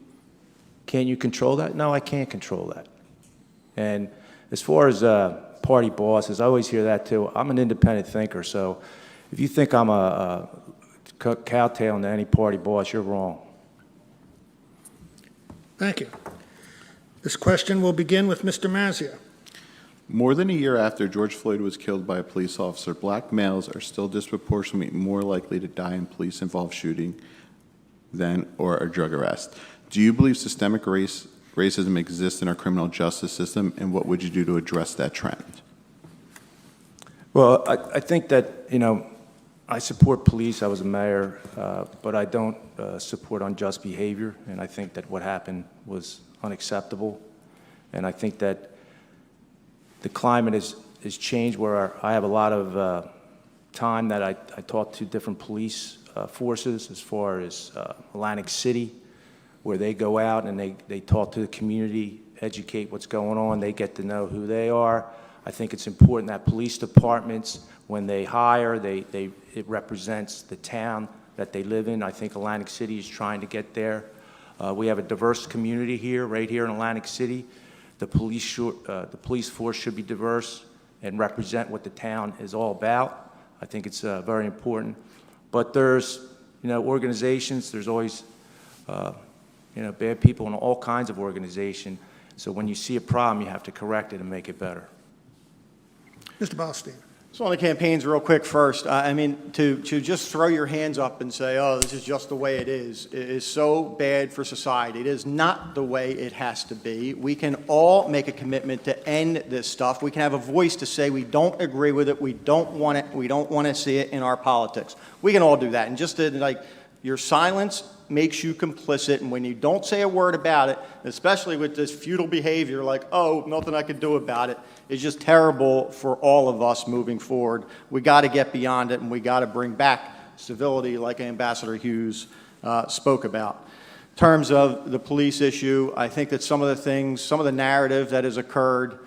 Speaker 5: control that? No, I can't control that. And as far as party bosses, I always hear that too. I'm an independent thinker, so if you think I'm a cowtail to any party boss, you're wrong.
Speaker 2: Thank you. This question will begin with Mr. Mazzio.
Speaker 3: More than a year after George Floyd was killed by a police officer, black males are still disproportionately more likely to die in police-involved shooting or a drug arrest. Do you believe systemic racism exists in our criminal justice system, and what would you do to address that trend?
Speaker 5: Well, I think that, you know, I support police. I was a mayor, but I don't support unjust behavior, and I think that what happened was unacceptable. And I think that the climate has changed where I have a lot of time that I talk to different police forces as far as Atlantic City, where they go out and they talk to the community, educate what's going on, they get to know who they are. I think it's important that police departments, when they hire, it represents the town that they live in. I think Atlantic City is trying to get there. We have a diverse community here, right here in Atlantic City. The police force should be diverse and represent what the town is all about. I think it's very important. But there's, you know, organizations, there's always, you know, bad people in all kinds of organizations. So when you see a problem, you have to correct it and make it better.
Speaker 2: Mr. Balstein.
Speaker 4: So on the campaigns real quick first, I mean, to just throw your hands up and say, oh, this is just the way it is so bad for society. It is not the way it has to be. We can all make a commitment to end this stuff. We can have a voice to say we don't agree with it, we don't want it, we don't want to see it in our politics. We can all do that. And just like your silence makes you complicit, and when you don't say a word about it, especially with this futile behavior like, oh, nothing I could do about it, it's just terrible for all of us moving forward. We got to get beyond it, and we got to bring back civility like Ambassador Hughes spoke about. In terms of the police issue, I think that some of the narrative that has occurred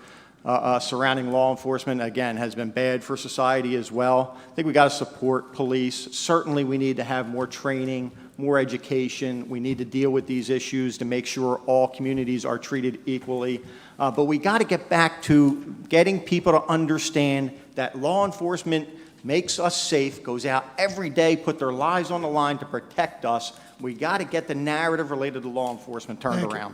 Speaker 4: surrounding law enforcement, again, has been bad for society as well. I think we got to support police. Certainly, we need to have more training, more education. We need to deal with these issues to make sure all communities are treated equally. But we got to get back to getting people to understand that law enforcement makes us safe, goes out every day, put their lives on the line to protect us. We got to get the narrative related to law enforcement turned around.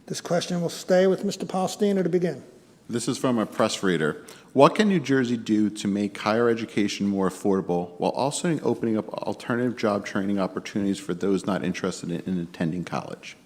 Speaker 2: This question will stay with Mr. Palestina to begin.
Speaker 3: This is from a press reader. What can New Jersey do to make higher education more affordable while also opening up alternative job training opportunities for those not interested in attending college?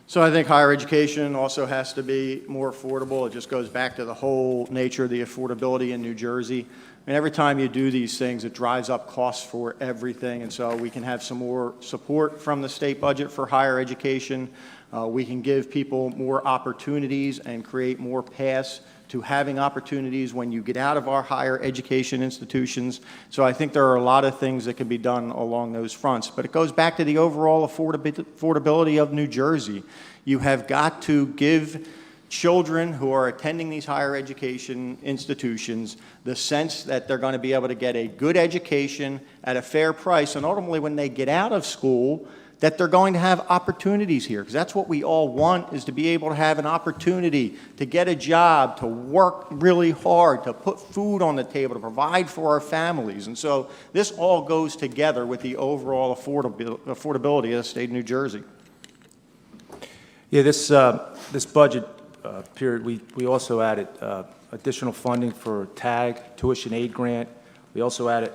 Speaker 4: So I think higher education also has to be more affordable. It just goes back to the whole nature of the affordability in New Jersey. And every time you do these things, it drives up costs for everything. And so we can have some more support from the state budget for higher education. We can give people more opportunities and create more paths to having opportunities when you get out of our higher education institutions. So I think there are a lot of things that can be done along those fronts. But it goes back to the overall affordability of New Jersey. You have got to give children who are attending these higher education institutions the sense that they're going to be able to get a good education at a fair price, and ultimately when they get out of school, that they're going to have opportunities here, because that's what we all want, is to be able to have an opportunity to get a job, to work really hard, to put food on the table, to provide for our families. And so this all goes together with the overall affordability of the state of New Jersey.
Speaker 5: Yeah, this budget period, we also added additional funding for TAG, tuition aid grant. We also added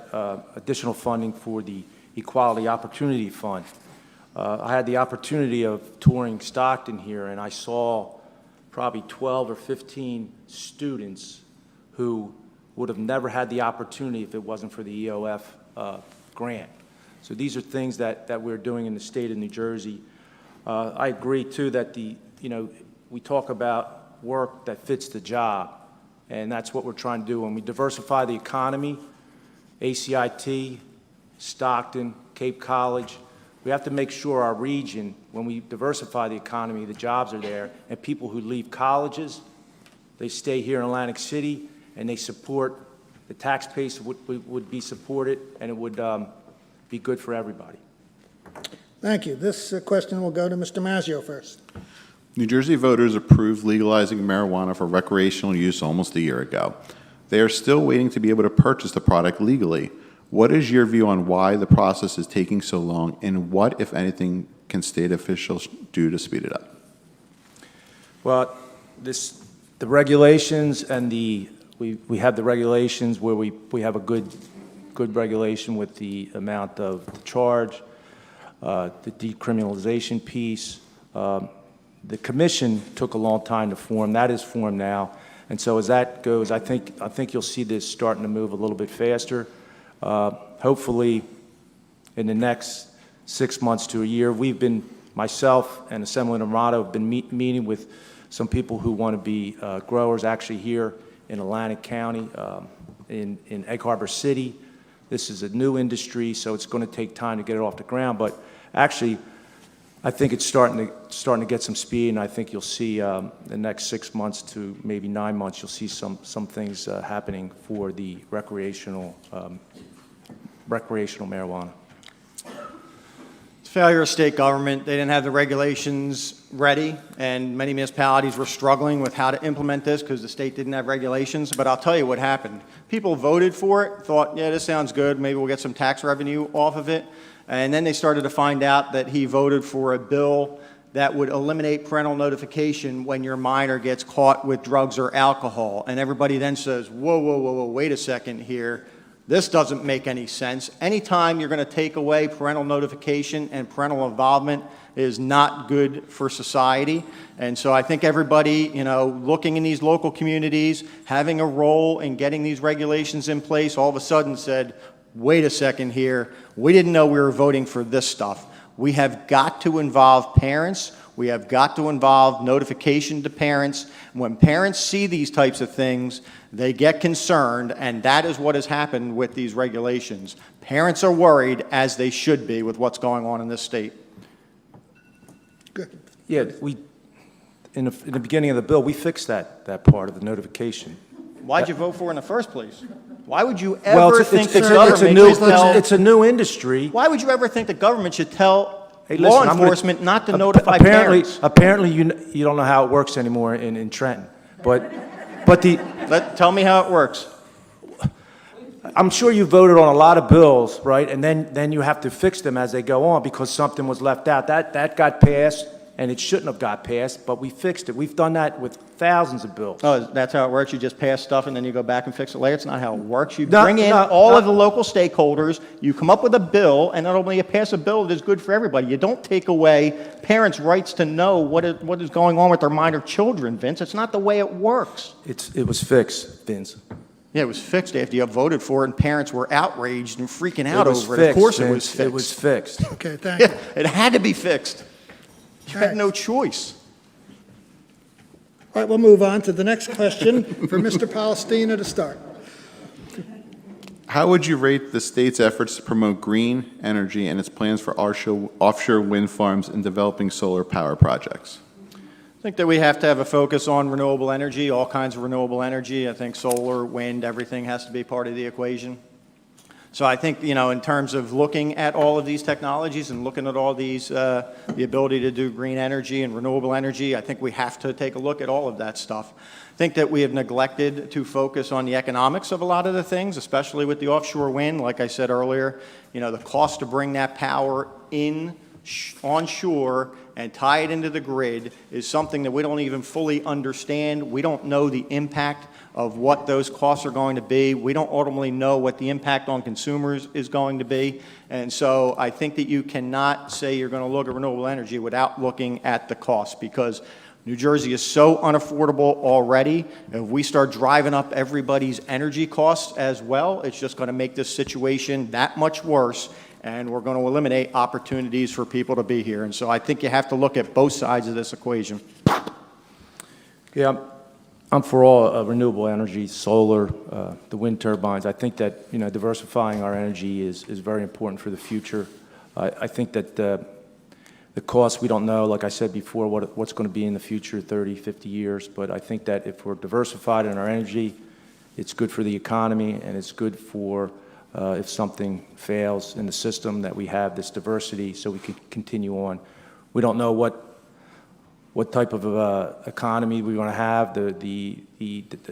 Speaker 5: additional funding for the Equality Opportunity Fund. I had the opportunity of touring Stockton here, and I saw probably 12 or 15 students who would have never had the opportunity if it wasn't for the EOF grant. So these are things that we're doing in the state of New Jersey. I agree, too, that we talk about work that fits the job, and that's what we're trying to do. When we diversify the economy, ACIT, Stockton, Cape College, we have to make sure our region, when we diversify the economy, the jobs are there, and people who leave colleges, they stay here in Atlantic City, and they support, the tax base would be supported, and it would be good for everybody.
Speaker 2: Thank you. This question will go to Mr. Mazzio first.
Speaker 3: New Jersey voters approved legalizing marijuana for recreational use almost a year ago. They are still waiting to be able to purchase the product legally. What is your view on why the process is taking so long, and what, if anything, can state officials do to speed it up?
Speaker 5: Well, the regulations and we have the regulations where we have a good regulation with the amount of the charge, the decriminalization piece. The commission took a long time to form. That is formed now, and so as that goes, I think you'll see this starting to move a little bit faster. Hopefully, in the next 6 months to a year, myself and Assemblyman Amato have been meeting with some people who want to be growers actually here in Atlantic County, in Egg Harbor City. This is a new industry, so it's going to take time to get it off the ground. But actually, I think it's starting to get some speed, and I think you'll see the next 6 months to maybe 9 months, you'll see some things happening for the recreational marijuana.
Speaker 4: Failure of state government. They didn't have the regulations ready, and many municipalities were struggling with how to implement this because the state didn't have regulations. But I'll tell you what happened. People voted for it, thought, yeah, this sounds good. Maybe we'll get some tax revenue off of it. And then they started to find out that he voted for a bill that would eliminate parental notification when your minor gets caught with drugs or alcohol. And everybody then says, whoa, whoa, whoa, whoa, wait a second here. This doesn't make any sense. Anytime you're going to take away parental notification and parental involvement is not good for society. And so I think everybody, looking in these local communities, having a role in getting these regulations in place, all of a sudden said, wait a second here, we didn't know we were voting for this stuff. We have got to involve parents. We have got to involve notification to parents. When parents see these types of things, they get concerned, and that is what has happened with these regulations. Parents are worried, as they should be, with what's going on in this state.
Speaker 2: Good.
Speaker 5: Yeah, in the beginning of the bill, we fixed that part of the notification.
Speaker 4: Why'd you vote for it in the first place? Why would you
Speaker 5: Well,
Speaker 4: ever
Speaker 5: it's
Speaker 4: think the
Speaker 5: a
Speaker 4: government
Speaker 5: new,
Speaker 4: should tell?
Speaker 5: it's a new industry.
Speaker 4: Why would you ever think the government should tell
Speaker 5: Hey,
Speaker 4: law
Speaker 5: listen, I'm gonna-
Speaker 4: enforcement not to notify
Speaker 5: apparently,
Speaker 4: parents?
Speaker 5: Apparently, you don't know how it works anymore in Trenton, but
Speaker 4: Tell me how it works.
Speaker 5: I'm sure you voted on a lot of bills, right? And then you have to fix them as they go on because something was left out. That got passed, and it shouldn't have got passed, but we fixed it. We've done that with thousands of bills.
Speaker 4: Oh, that's how it works? You just pass stuff and then you go back and fix it later? It's not how it works. You
Speaker 5: No,
Speaker 4: bring in
Speaker 5: no,
Speaker 4: all
Speaker 5: no.
Speaker 4: of the local stakeholders, you come up with a bill, and not only you pass a bill that is good for everybody, you don't take away parents' rights to know what is going on with their minor children, Vince. It's not the way it works.
Speaker 5: It was fixed, Vince.
Speaker 4: Yeah, it was fixed after you voted for it, and parents were outraged and freaking out
Speaker 5: It was
Speaker 4: over it. Of course it was
Speaker 5: Vince.
Speaker 4: fixed.
Speaker 5: It was fixed.
Speaker 2: Okay, thank you.
Speaker 4: Yeah, it had to be fixed. You had
Speaker 2: Right.
Speaker 4: no choice.
Speaker 2: All right, we'll move on to the next question for Mr. Palestina to start.
Speaker 3: How would you rate the state's efforts to promote green energy and its plans for offshore wind farms and developing solar power projects?
Speaker 4: I think that we have to have a focus on renewable energy, all kinds of renewable energy. I think solar, wind, everything has to be part of the equation. So I think, in terms of looking at all of these technologies and looking at all these, the ability to do green energy and renewable energy, I think we have to take a look at all of that stuff. I think that we have neglected to focus on the economics of a lot of the things, especially with the offshore wind. Like I said earlier, the cost to bring that power in onshore and tie it into the grid is something that we don't even fully understand. We don't know the impact of what those costs are going to be. We don't ultimately know what the impact on consumers is going to be. And so I think that you cannot say you're going to look at renewable energy without looking at the cost, because New Jersey is so unaffordable already. If we start driving up everybody's energy costs as well, it's just going to make this situation that much worse, and we're going to eliminate opportunities for people to be here. And so I think you have to look at both sides of this equation.
Speaker 5: Yeah, I'm for all renewable energy, solar, the wind turbines. I think that, diversifying our energy is very important for the future. I think that the cost, we don't know, like I said before, what's going to be in the future, 30, 50 years. But I think that if we're diversified in our energy, it's good for the economy, and it's good for if something fails in the system, that we have this diversity so we can continue on. We don't know what type of economy we're going to have, the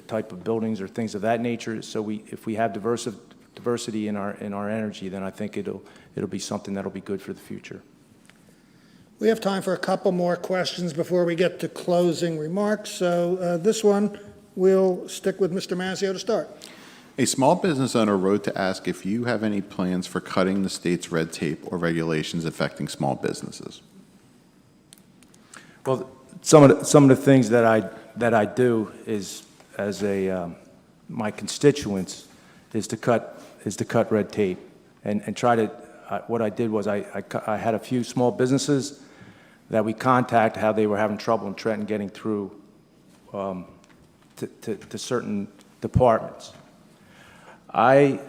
Speaker 5: type of buildings or things of that nature. So if we have diversity in our energy, then I think it'll be something that'll be good for the future.
Speaker 2: We have time for a couple more questions before we get to closing remarks. So this one, we'll stick with Mr. Mazzio to start.
Speaker 3: A small business owner wrote to ask if you have any plans for cutting the state's red tape or regulations affecting small businesses.
Speaker 5: Well, some of the things that I do is, as my constituents, is to cut red tape and try to. What I did was I had a few small businesses that we contacted how they were having trouble in Trenton getting through to certain departments. I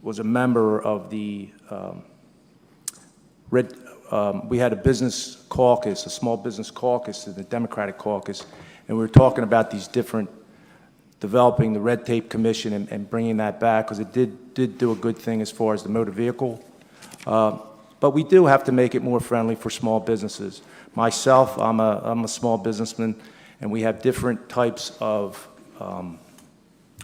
Speaker 5: was a member of the we had a business caucus, a small business caucus in the Democratic caucus, and we were talking about these different, developing the red tape commission and bringing that back, because it did do a good thing as far as the motor vehicle. But we do have to make it more friendly for small businesses. Myself, I'm a small businessman, and we have different types of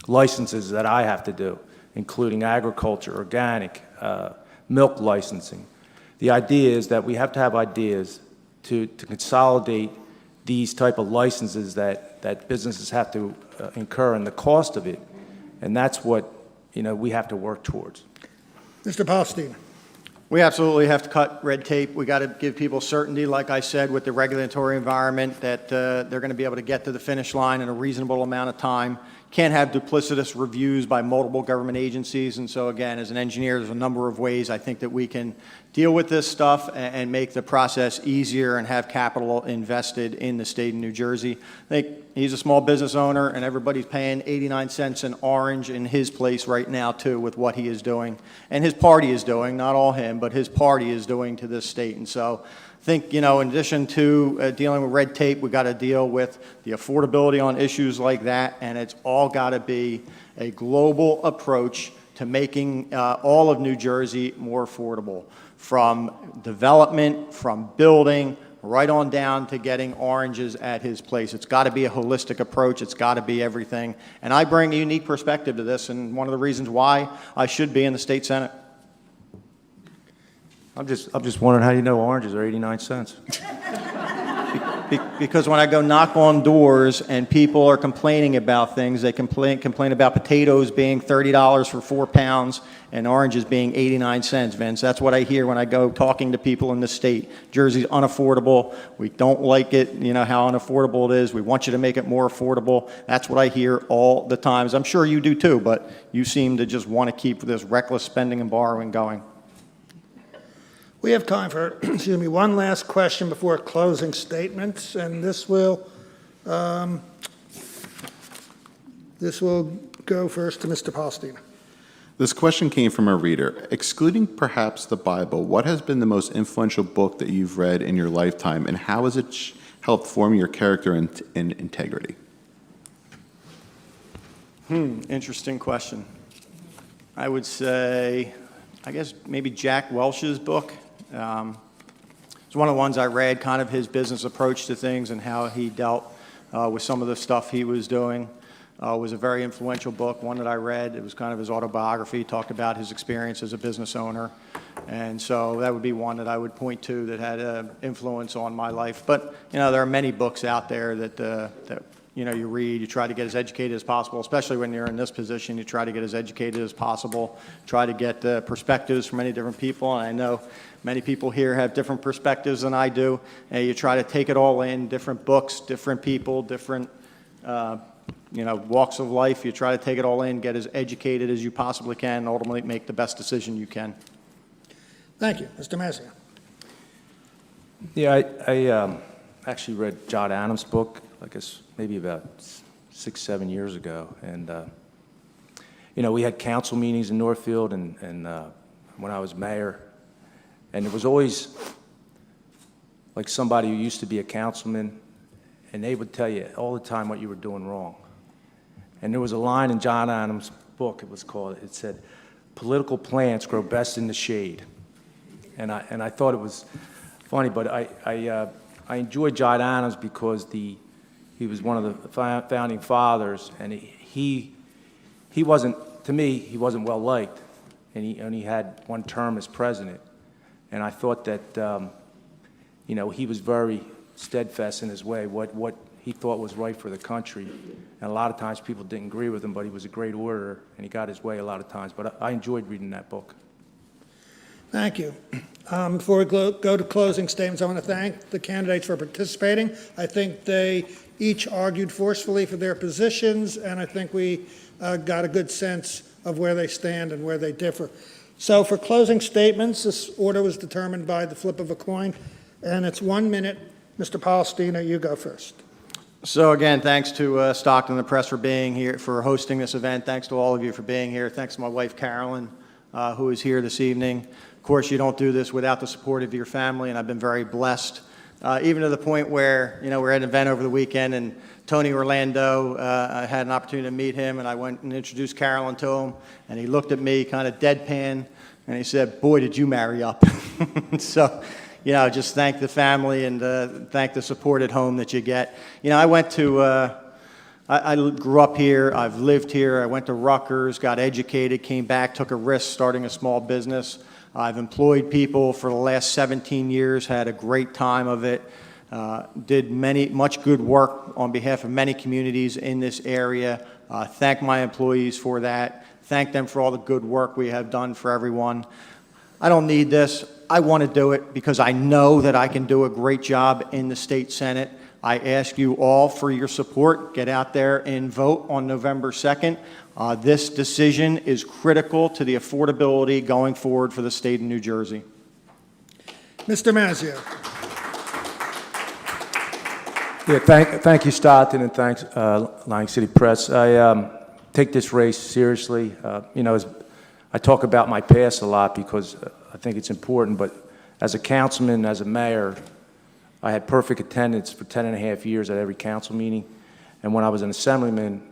Speaker 5: licenses that I have to do, including agriculture, organic, milk licensing. The idea is that we have to have ideas to consolidate these type of licenses that businesses have to incur and the cost of it, and that's what we have to work towards.
Speaker 2: Mr. Palestina.
Speaker 4: We absolutely have to cut red tape. We got to give people certainty, like I said, with the regulatory environment, that they're going to be able to get to the finish line in a reasonable amount of time. Can't have duplicitous reviews by multiple government agencies. And so, again, as an engineer, there's a number of ways I think that we can deal with this stuff and make the process easier and have capital invested in the state of New Jersey. I think he's a small business owner, and everybody's paying 89 cents an orange in his place right now, too, with what he is doing. And his party is doing, not all him, but his party is doing to this state. And so I think, in addition to dealing with red tape, we got to deal with the affordability on issues like that, and it's all got to be a global approach to making all of New Jersey more affordable, from development, from building, right on down to getting oranges at his place. It's got to be a holistic approach. It's got to be everything. And I bring a unique perspective to this, and one of the reasons why I should be in the state Senate.
Speaker 5: I'm just wondering how you know oranges are 89 cents.
Speaker 4: Because when I go knock on doors and people are complaining about things, they complain about potatoes being $30 for 4 pounds and oranges being 89 cents, Vince. That's what I hear when I go talking to people in the state. Jersey's unaffordable. We don't like it, how unaffordable it is. We want you to make it more affordable. That's what I hear all the time. I'm sure you do too, but you seem to just want to keep this reckless spending and borrowing going.
Speaker 2: We have time for, one last question before closing statements, and this will go first to Mr. Palestina.
Speaker 3: This question came from a reader. Excluding perhaps the Bible, what has been the most influential book that you've read in your lifetime, and how has it helped form your character and integrity?
Speaker 4: Interesting question. I would say, I guess maybe Jack Welch's book. It's one of the ones I read, kind of his business approach to things and how he dealt with some of the stuff he was doing. It was a very influential book, one that I read. It was kind of his autobiography, talked about his experience as a business owner. And so that would be one that I would point to that had an influence on my life. But, there are many books out there that you read, you try to get as educated as possible, especially when you're in this position. You try to get as educated as possible, try to get perspectives from many different people. And I know many people here have different perspectives than I do. And you try to take it all in, different books, different people, different walks of life. You try to take it all in, get as educated as you possibly can, and ultimately make the best decision you can.
Speaker 2: Thank you. Mr. Mazzio.
Speaker 5: Yeah, I actually read John Adams' book, I guess maybe about 6-7 years ago. And, we had council meetings in Northfield and when I was mayor. And it was always like somebody who used to be a councilman, and they would tell you all the time what you were doing wrong. And there was a line in John Adams' book, it said, "Political plants grow best in the shade." And I thought it was funny, but I enjoyed John Adams because he was one of the founding fathers, and he wasn't, to me, he wasn't well liked, and he only had one term as president. And I thought that, he was very steadfast in his way, what he thought was right for the country. And a lot of times people didn't agree with him, but he was a great orator, and he got his way a lot of times. But I enjoyed reading that book.
Speaker 2: Thank you. Before we go to closing statements, I want to thank the candidates for participating. I think they each argued forcefully for their positions, and I think we got a good sense of where they stand and where they differ. So for closing statements, this order was determined by the flip of a coin, and it's 1 minute. Mr. Palestina, you go first.
Speaker 4: So again, thanks to Stockton and the press for being here, for hosting this event. Thanks to all of you for being here. Thanks to my wife, Carolyn, who is here this evening. Of course, you don't do this without the support of your family, and I've been very blessed, even to the point where, we're at an event over the weekend, and Tony Orlando, I had an opportunity to meet him, and I went and introduced Carolyn to him, and he looked at me kind of deadpan, and he said, "Boy, did you marry up." So, just thank the family and thank the support at home that you get. I went to, I grew up here, I've lived here, I went to Rutgers, got educated, came back, took a risk starting a small business. I've employed people for the last 17 years, had a great time of it, did much good work on behalf of many communities in this area. Thank my employees for that. Thank them for all the good work we have done for everyone. I don't need this. I want to do it because I know that I can do a great job in the state Senate. I ask you all for your support. Get out there and vote on November 2nd. This decision is critical to the affordability going forward for the state of New Jersey.
Speaker 2: Mr. Mazzio.
Speaker 5: Yeah, thank you, Stockton, and thanks, Lying City Press. I take this race seriously. I talk about my past a lot because I think it's important, but as a councilman, as a mayor, I had perfect attendance for 10 and a half years at every council meeting. And when I was an assemblyman,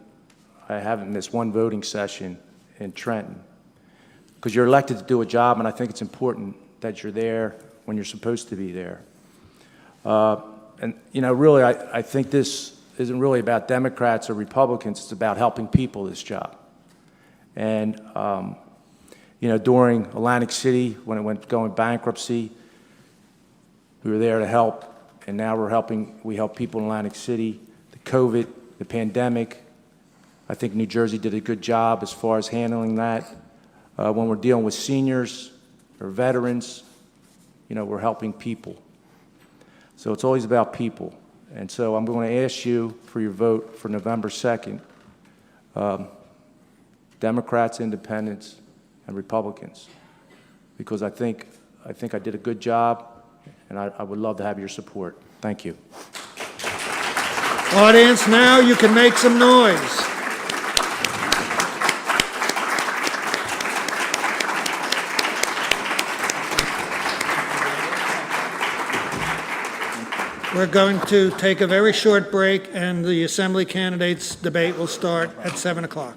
Speaker 5: I haven't missed one voting session in Trenton. Because you're elected to do a job, and I think it's important that you're there when you're supposed to be there. And, you know, really, I think this isn't really about Democrats or Republicans. It's about helping people, this job. And, you know, during Atlantic City, when it went going bankruptcy, we were there to help, and now we help people in Atlantic City. The COVID, the pandemic, I think New Jersey did a good job as far as handling that. When we're dealing with seniors or veterans, you know, we're helping people. So it's always about people. And so I'm going to ask you for your vote for November 2nd, Democrats, Independents, and Republicans, because I think I did a good job, and I would love to have your support. Thank you.
Speaker 2: Audience, now you can make some noise. We're going to take a very short break, and the Assembly candidates' debate will start at 7 o'clock.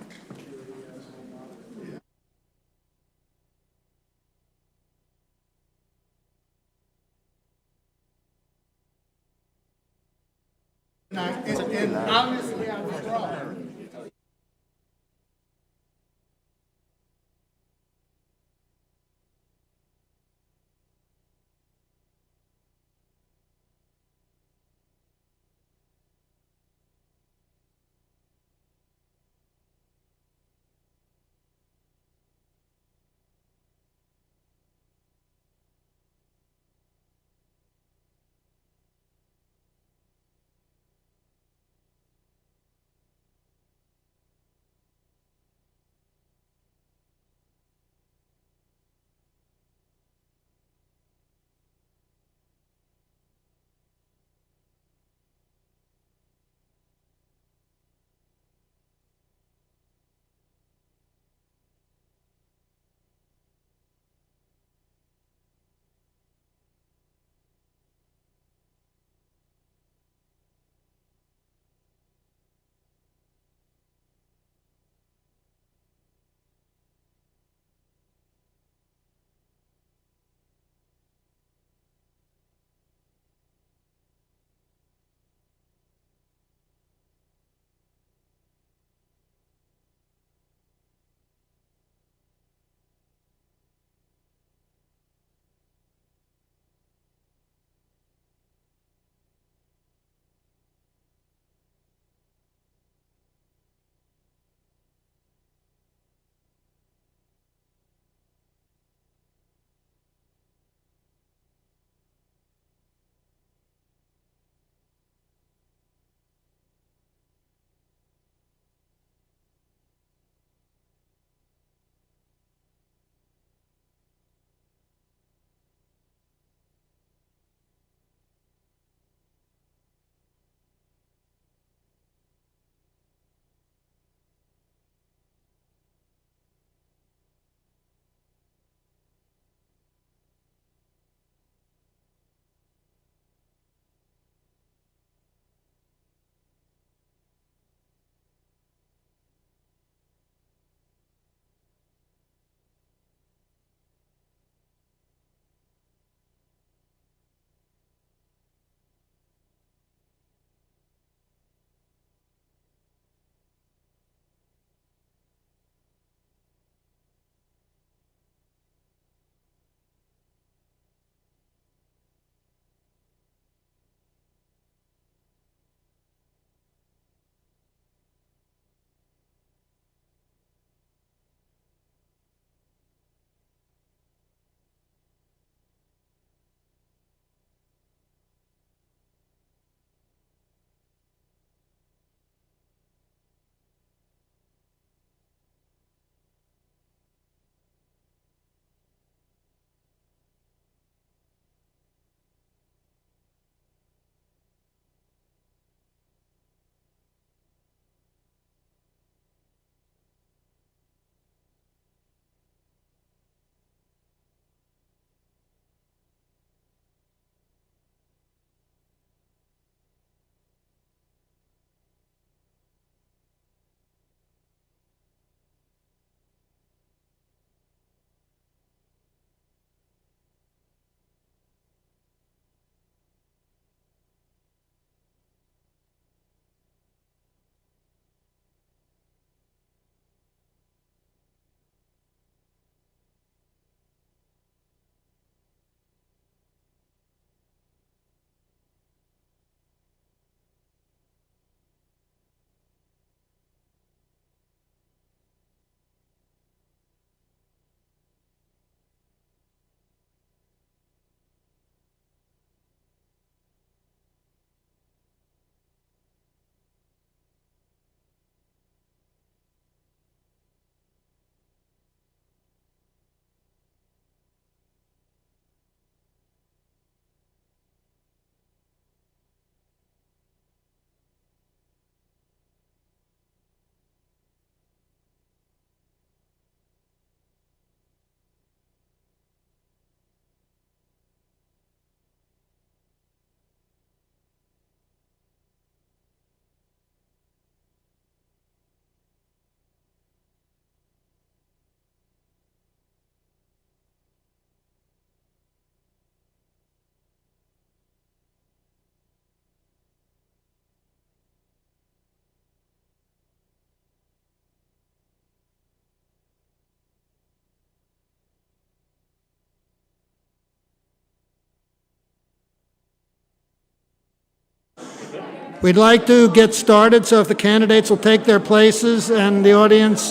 Speaker 2: We'd like to get started, so if the candidates will take their places and the audience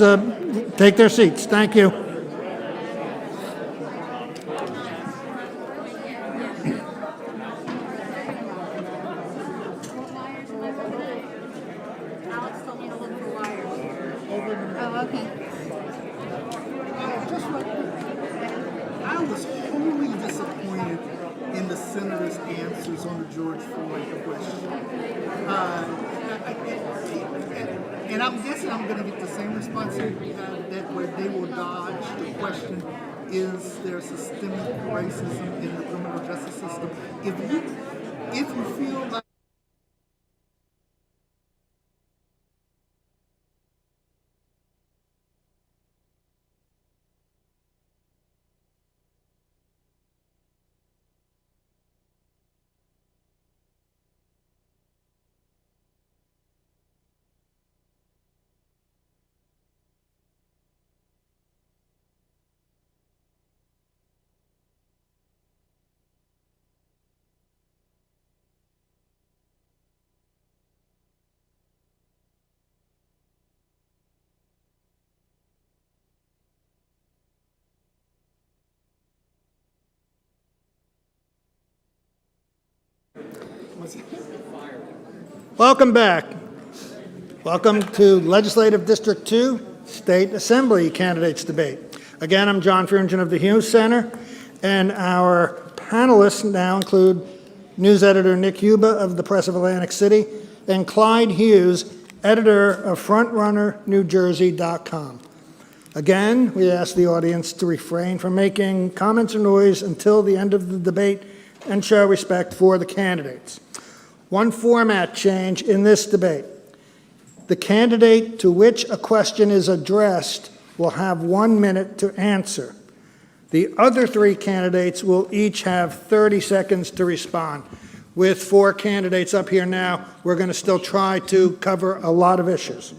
Speaker 2: take their seats. Thank you.
Speaker 6: Alex told me to look for wires. Oh, okay.
Speaker 7: I was wholly disappointed in the senator's answers on the George Floyd question. And I'm guessing I'm going to get the same response here, that where they will dodge the question, is there systemic racism in the criminal justice system? If you feel like
Speaker 2: Welcome back. Welcome to Legislative District 2 State Assembly Candidates Debate. Again, I'm John Frungen of the Hughes Center, and our panelists now include news editor Nick Huba of the Press of Atlantic City and Clyde Hughes, editor of FrontrunnerNewJersey.com. Again, we ask the audience to refrain from making comments or noise until the end of the debate and show respect for the candidates. One format change in this debate. The candidate to which a question is addressed will have 1 minute to answer. The other three candidates will each have 30 seconds to respond. With 4 candidates up here now, we're going to still try to cover a lot of issues.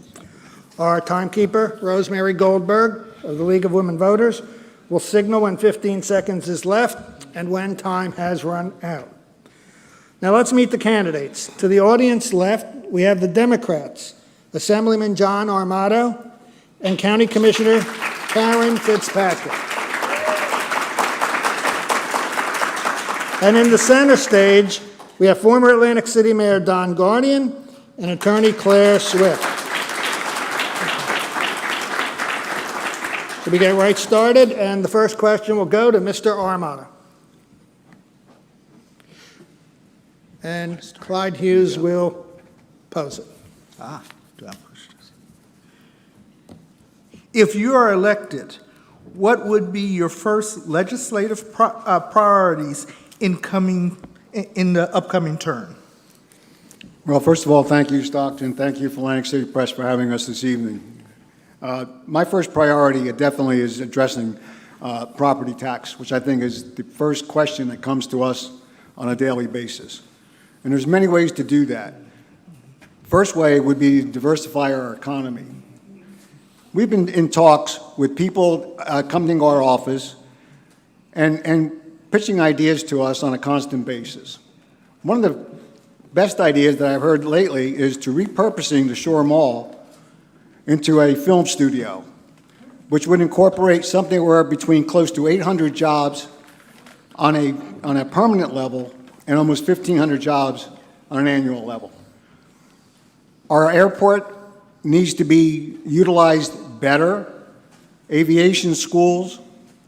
Speaker 2: Our timekeeper, Rosemary Goldberg of the League of Women Voters, will signal when 15 seconds is left and when time has run out. Now let's meet the candidates. To the audience left, we have the Democrats, Assemblyman John Armato and County Commissioner Karen Fitzpatrick. And in the center stage, we have former Atlantic City Mayor Don Guardian and attorney Claire Swift. So we get right started, and the first question will go to Mr. Armato. And Clyde Hughes will pose it.
Speaker 7: if you are elected, what would be your first legislative priorities in the upcoming term?
Speaker 8: Well, first of all, thank you, Stockton. Thank you, Atlantic City Press, for having us this evening. My first priority definitely is addressing property tax, which I think is the first question that comes to us on a daily basis. And there's many ways to do that. First way would be to diversify our economy. We've been in talks with people coming to our office and pitching ideas to us on a constant basis. One of the best ideas that I've heard lately is to repurposing the Shore Mall into a film studio, which would incorporate something where between close to 800 jobs on a permanent level and almost 1,500 jobs on an annual level. Our airport needs to be utilized better. Aviation schools,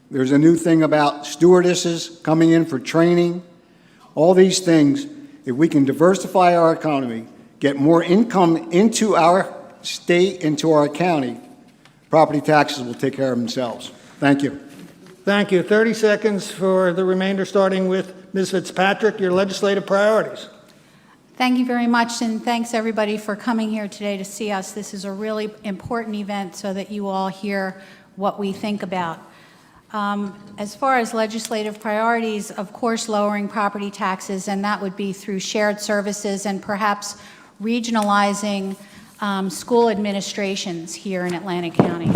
Speaker 8: there's a new thing about stewardesses coming in for training. All these things, if we can diversify our economy, get more income into our state, into our county, property taxes will take care of themselves. Thank you.
Speaker 2: Thank you. 30 seconds for the remainder, starting with Ms. Fitzpatrick, your legislative priorities.
Speaker 6: Thank you very much, and thanks everybody for coming here today to see us. This is a really important event so that you all hear what we think about. As far as legislative priorities, of course, lowering property taxes, and that would be through shared services and perhaps regionalizing school administrations here in Atlantic County.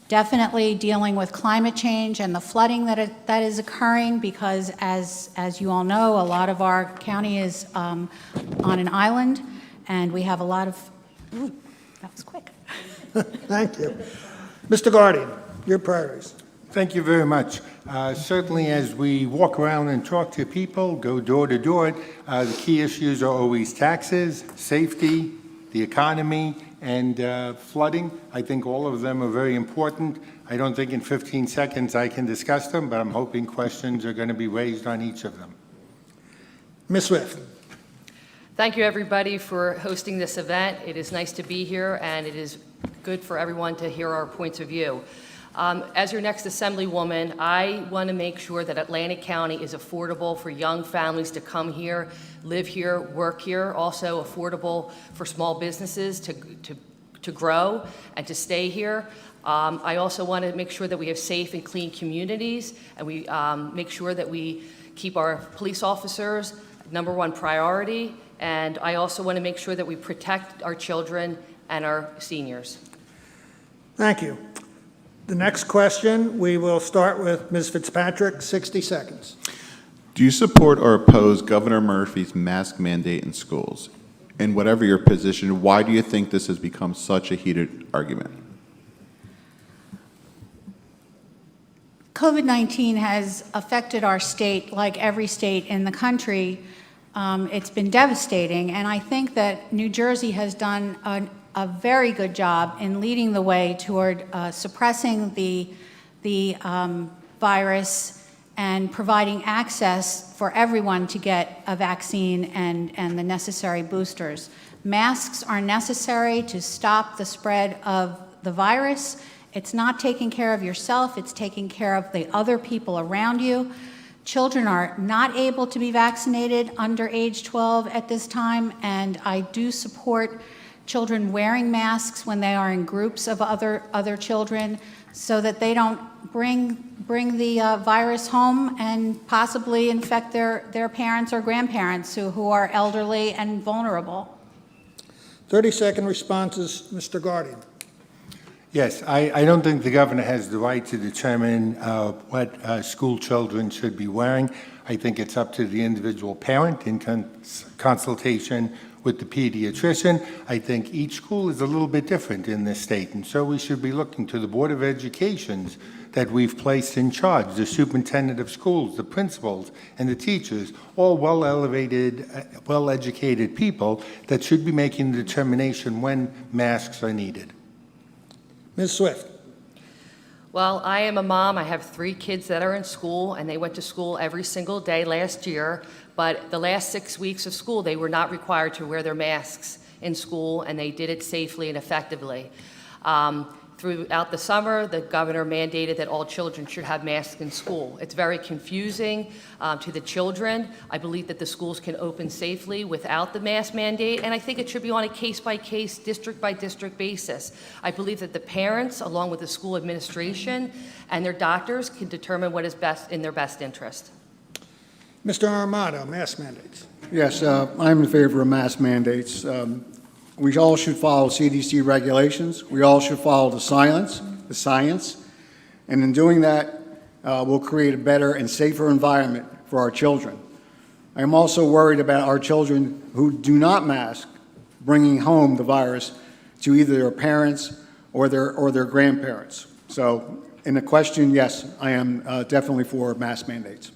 Speaker 6: Definitely dealing with climate change and the flooding that is occurring, because as you all know, a lot of our county is on an island, and we have a lot of, ooh, that was quick.
Speaker 2: Thank you. Mr. Guardian, your priorities.
Speaker 9: Thank you very much. Certainly, as we walk around and talk to people, go door to door, the key issues are always taxes, safety, the economy, and flooding. I think all of them are very important. I don't think in 15 seconds I can discuss them, but I'm hoping questions are going to be raised on each of them.
Speaker 2: Ms. Swift.
Speaker 10: Thank you, everybody, for hosting this event. It is nice to be here, and it is good for everyone to hear our points of view. As your next Assemblywoman, I want to make sure that Atlantic County is affordable for young families to come here, live here, work here, also affordable for small businesses to grow and to stay here. I also want to make sure that we have safe and clean communities, and we make sure that we keep our police officers #1 priority, and I also want to make sure that we protect our children and our seniors.
Speaker 2: Thank you. The next question, we will start with Ms. Fitzpatrick, 60 seconds.
Speaker 3: Do you support or oppose Governor Murphy's mask mandate in schools? And whatever your position, why do you think this has become such a heated argument?
Speaker 6: COVID-19 has affected our state like every state in the country. It's been devastating, and I think that New Jersey has done a very good job in leading the way toward suppressing the virus and providing access for everyone to get a vaccine and the necessary boosters. Masks are necessary to stop the spread of the virus. It's not taking care of yourself, it's taking care of the other people around you. Children are not able to be vaccinated under age 12 at this time, and I do support children wearing masks when they are in groups of other children, so that they don't bring the virus home and possibly infect their parents or grandparents who are elderly and vulnerable.
Speaker 2: 30-second responses, Mr. Guardian.
Speaker 9: Yes, I don't think the governor has the right to determine what school children should be wearing. I think it's up to the individual parent in consultation with the pediatrician. I think each school is a little bit different in this state, and so we should be looking to the Board of Educations that we've placed in charge, the superintendent of schools, the principals, and the teachers, all well-elevated, well-educated people that should be making the determination when masks are needed.
Speaker 2: Ms. Swift.
Speaker 10: Well, I am a mom. I have 3 kids that are in school, and they went to school every single day last year. But the last 6 weeks of school, they were not required to wear their masks in school, and they did it safely and effectively. Throughout the summer, the governor mandated that all children should have masks in school. It's very confusing to the children. I believe that the schools can open safely without the mask mandate, and I think it should be on a case-by-case, district-by-district basis. I believe that the parents, along with the school administration and their doctors, can determine what is best in their best interest.
Speaker 2: Mr. Armato, mask mandates.
Speaker 8: Yes, I'm in favor of mask mandates. We all should follow CDC regulations. We all should follow the science, and in doing that, we'll create a better and safer environment for our children. I am also worried about our children who do not mask bringing home the virus to either their parents or their grandparents. So, in the question, yes, I am definitely for mask mandates.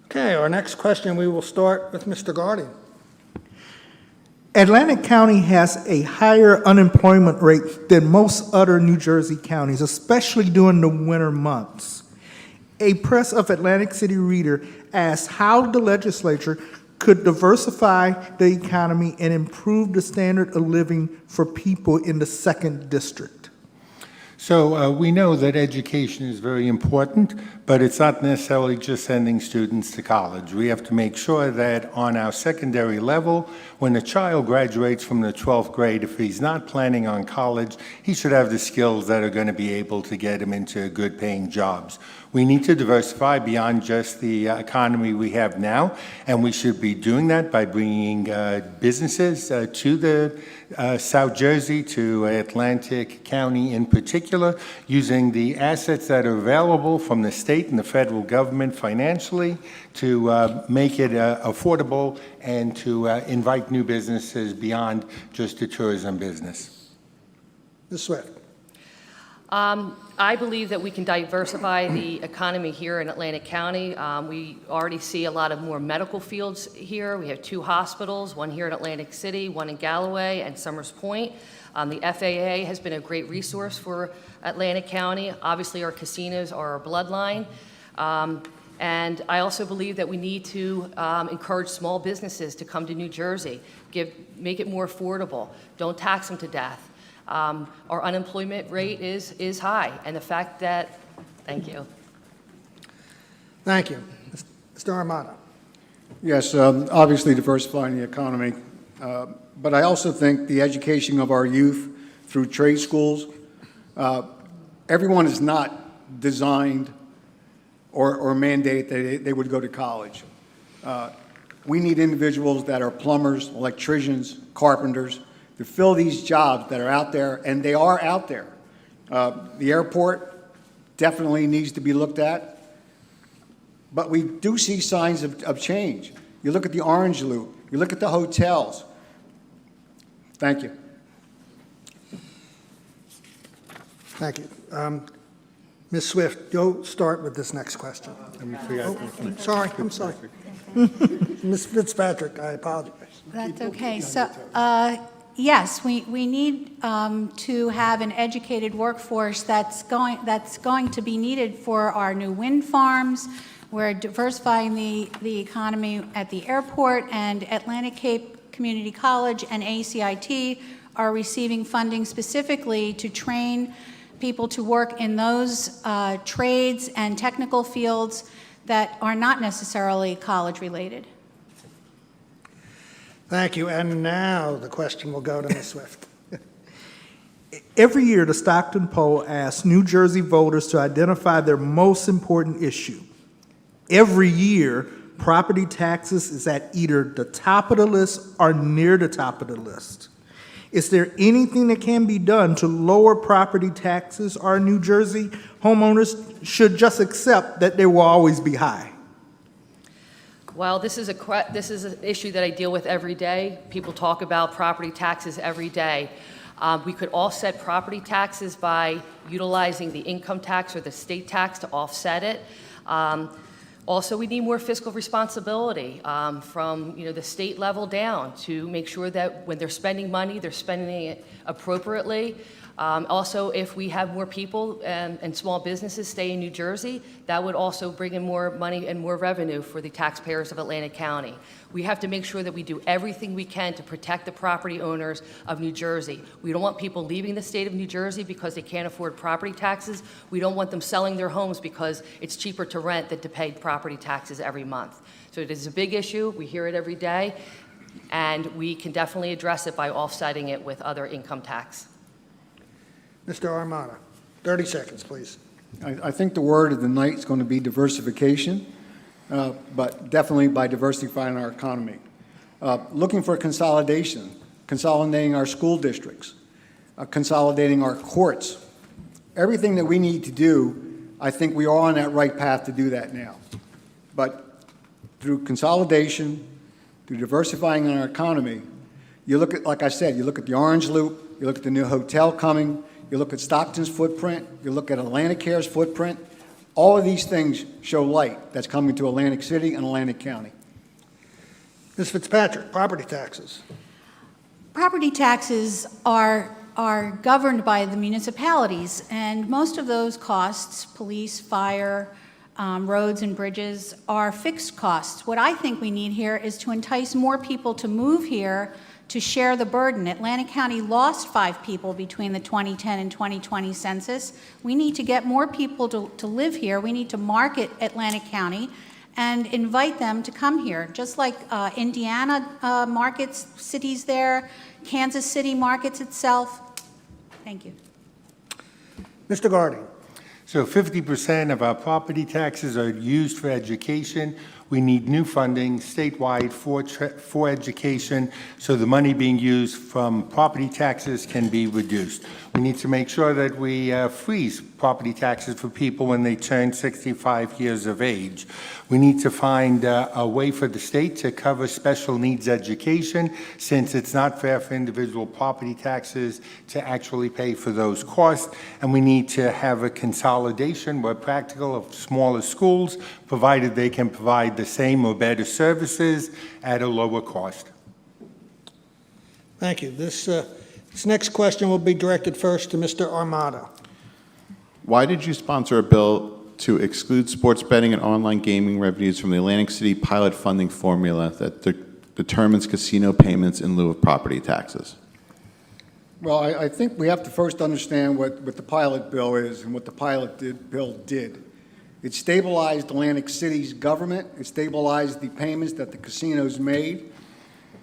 Speaker 2: Okay, our next question, we will start with Mr. Guardian.
Speaker 11: Atlantic County has a higher unemployment rate than most other New Jersey counties, especially during the winter months. A Press of Atlantic City reader asked how the legislature could diversify the economy and improve the standard of living for people in the 2nd District.
Speaker 9: So we know that education is very important, but it's not necessarily just sending students to college. We have to make sure that on our secondary level, when a child graduates from the 12th grade, if he's not planning on college, he should have the skills that are going to be able to get him into good paying jobs. We need to diversify beyond just the economy we have now, and we should be doing that by bringing businesses to the South Jersey, to Atlantic County in particular, using the assets that are available from the state and the federal government financially to make it affordable and to invite new businesses beyond just the tourism business.
Speaker 2: Ms. Swift.
Speaker 10: I believe that we can diversify the economy here in Atlantic County. We already see a lot of more medical fields here. We have 2 hospitals, one here in Atlantic City, one in Galloway and Summers Point. The FAA has been a great resource for Atlantic County. Obviously, our casinos are our bloodline. And I also believe that we need to encourage small businesses to come to New Jersey, make it more affordable. Don't tax them to death. Our unemployment rate is high, and the fact that, thank you.
Speaker 2: Thank you. Mr. Armato.
Speaker 8: Yes, obviously diversifying the economy, but I also think the education of our youth through trade schools, everyone is not designed or mandate that they would go to college. We need individuals that are plumbers, electricians, carpenters, to fill these jobs that are out there, and they are out there. The airport definitely needs to be looked at, but we do see signs of change. You look at the Orange Loop, you look at the hotels. Thank you.
Speaker 2: Thank you. Ms. Swift, you'll start with this next question. I'm sorry. Ms. Fitzpatrick, I apologize.
Speaker 6: That's okay. So, yes, we need to have an educated workforce that's going to be needed for our new wind farms. We're diversifying the economy at the airport, and Atlantic Cape Community College and ACIT are receiving funding specifically to train people to work in those trades and technical fields that are not necessarily college-related.
Speaker 2: Thank you. And now the question will go to Ms. Swift.
Speaker 11: Every year, the Stockton poll asks New Jersey voters to identify their most important issue. Every year, property taxes is at either the top of the list or near the top of the list. Is there anything that can be done to lower property taxes, or New Jersey homeowners should just accept that they will always be high?
Speaker 10: Well, this is an issue that I deal with every day. People talk about property taxes every day. We could offset property taxes by utilizing the income tax or the state tax to offset it. Also, we need more fiscal responsibility from the state level down to make sure that when they're spending money, they're spending it appropriately. Also, if we have more people and small businesses stay in New Jersey, that would also bring in more money and more revenue for the taxpayers of Atlantic County. We have to make sure that we do everything we can to protect the property owners of New Jersey. We don't want people leaving the state of New Jersey because they can't afford property taxes. We don't want them selling their homes because it's cheaper to rent than to pay property taxes every month. So it is a big issue. We hear it every day, and we can definitely address it by offsetting it with other income tax.
Speaker 2: Mr. Armato, 30 seconds, please.
Speaker 8: I think the word of the night is going to be diversification, but definitely by diversifying our economy. Looking for consolidation, consolidating our school districts, consolidating our courts. Everything that we need to do, I think we are on that right path to do that now. But through consolidation, through diversifying our economy, you look at, like I said, you look at the Orange Loop, you look at the new hotel coming, you look at Stockton's footprint, you look at Atlantic Care's footprint, all of these things show light that's coming to Atlantic City and Atlantic County.
Speaker 2: Ms. Fitzpatrick, property taxes.
Speaker 6: Property taxes are governed by the municipalities, and most of those costs, police, fire, roads and bridges, are fixed costs. What I think we need here is to entice more people to move here to share the burden. Atlantic County lost 5 people between the 2010 and 2020 census. We need to get more people to live here. We need to market Atlantic County and invite them to come here, just like Indiana markets cities there, Kansas City markets itself. Thank you.
Speaker 2: Mr. Garding.
Speaker 9: So 50% of our property taxes are used for education. We need new funding statewide for education, so the money being used from property taxes can be reduced. We need to make sure that we freeze property taxes for people when they turn 65 years of age. We need to find a way for the state to cover special needs education, since it's not fair for individual property taxes to actually pay for those costs. And we need to have a consolidation where practical of smaller schools, provided they can provide the same or better services at a lower cost.
Speaker 2: Thank you. This next question will be directed first to Mr. Armato.
Speaker 3: Why did you sponsor a bill to exclude sports betting and online gaming revenues from the Atlantic City pilot funding formula that determines casino payments in lieu of property taxes?
Speaker 8: Well, I think we have to first understand what the pilot bill is and what the bill did. It stabilized Atlantic City's government. It stabilized the payments that the casinos made,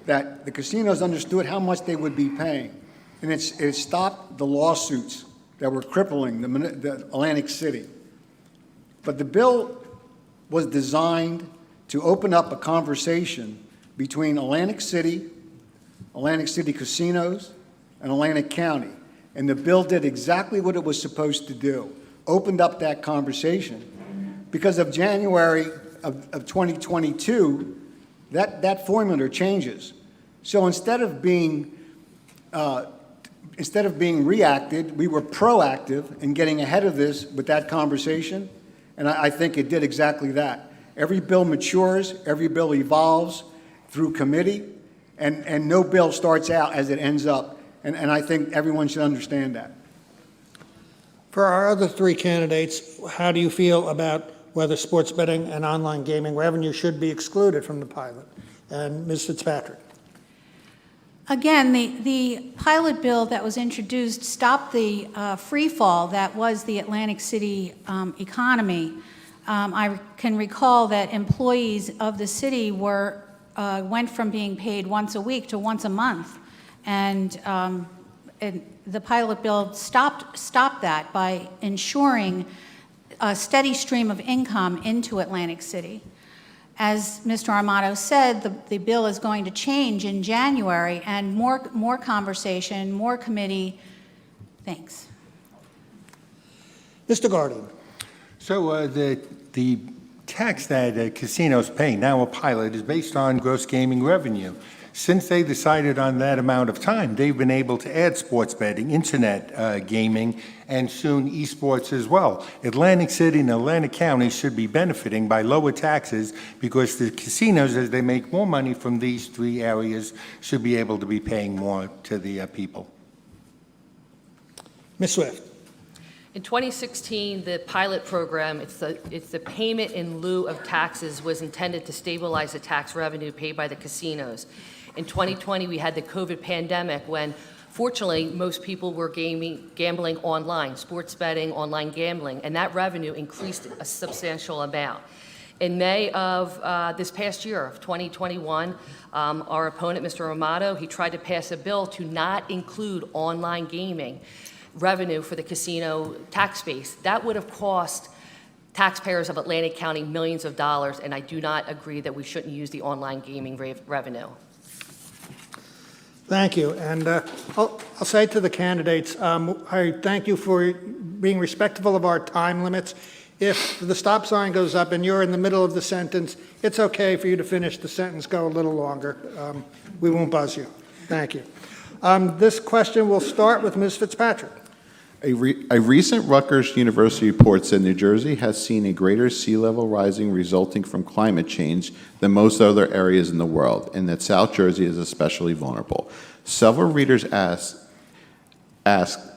Speaker 8: that the casinos understood how much they would be paying. And it stopped the lawsuits that were crippling the Atlantic City. But the bill was designed to open up a conversation between Atlantic City casinos, and Atlantic County. And the bill did exactly what it was supposed to do, opened up that conversation. Because of January of 2022, that formula changes. So instead of being reacted, we were proactive in getting ahead of this with that conversation, and I think it did exactly that. Every bill matures, every bill evolves through committee, and no bill starts out as it ends up, and I think everyone should understand that.
Speaker 2: For our other 3 candidates, how do you feel about whether sports betting and online gaming revenue should be excluded from the pilot? And Ms. Fitzpatrick.
Speaker 6: Again, the pilot bill that was introduced stopped the free fall that was the Atlantic City economy. I can recall that employees of the city went from being paid once a week to once a month, and the pilot bill stopped that by ensuring a steady stream of income into Atlantic City. As Mr. Armato said, the bill is going to change in January, and more conversation, more committee. Thanks.
Speaker 2: Mr. Guardian.
Speaker 9: So the tax that casinos pay, now a pilot, is based on gross gaming revenue. Since they decided on that amount of time, they've been able to add sports betting, internet gaming, and soon esports as well. Atlantic City and Atlantic County should be benefiting by lower taxes, because the casinos, as they make more money from these 3 areas, should be able to be paying more to the people.
Speaker 2: Ms. Swift.
Speaker 10: In 2016, the pilot program, it's the payment in lieu of taxes, was intended to stabilize the tax revenue paid by the casinos. In 2020, we had the COVID pandemic when, fortunately, most people were gambling online, sports betting, online gambling, and that revenue increased a substantial amount. In May of this past year, of 2021, our opponent, Mr. Armato, he tried to pass a bill to not include online gaming revenue for the casino tax base. That would have cost taxpayers of Atlantic County millions of dollars, and I do not agree that we shouldn't use the online gaming revenue.
Speaker 2: Thank you. And I'll say to the candidates, I thank you for being respectful of our time limits. If the stop sign goes up and you're in the middle of the sentence, it's okay for you to finish the sentence, go a little longer. We won't buzz you. Thank you. This question will start with Ms. Fitzpatrick.
Speaker 3: A recent Rutgers University report said New Jersey has seen a greater sea level rising resulting from climate change than most other areas in the world, and that South Jersey is especially vulnerable. Several readers ask,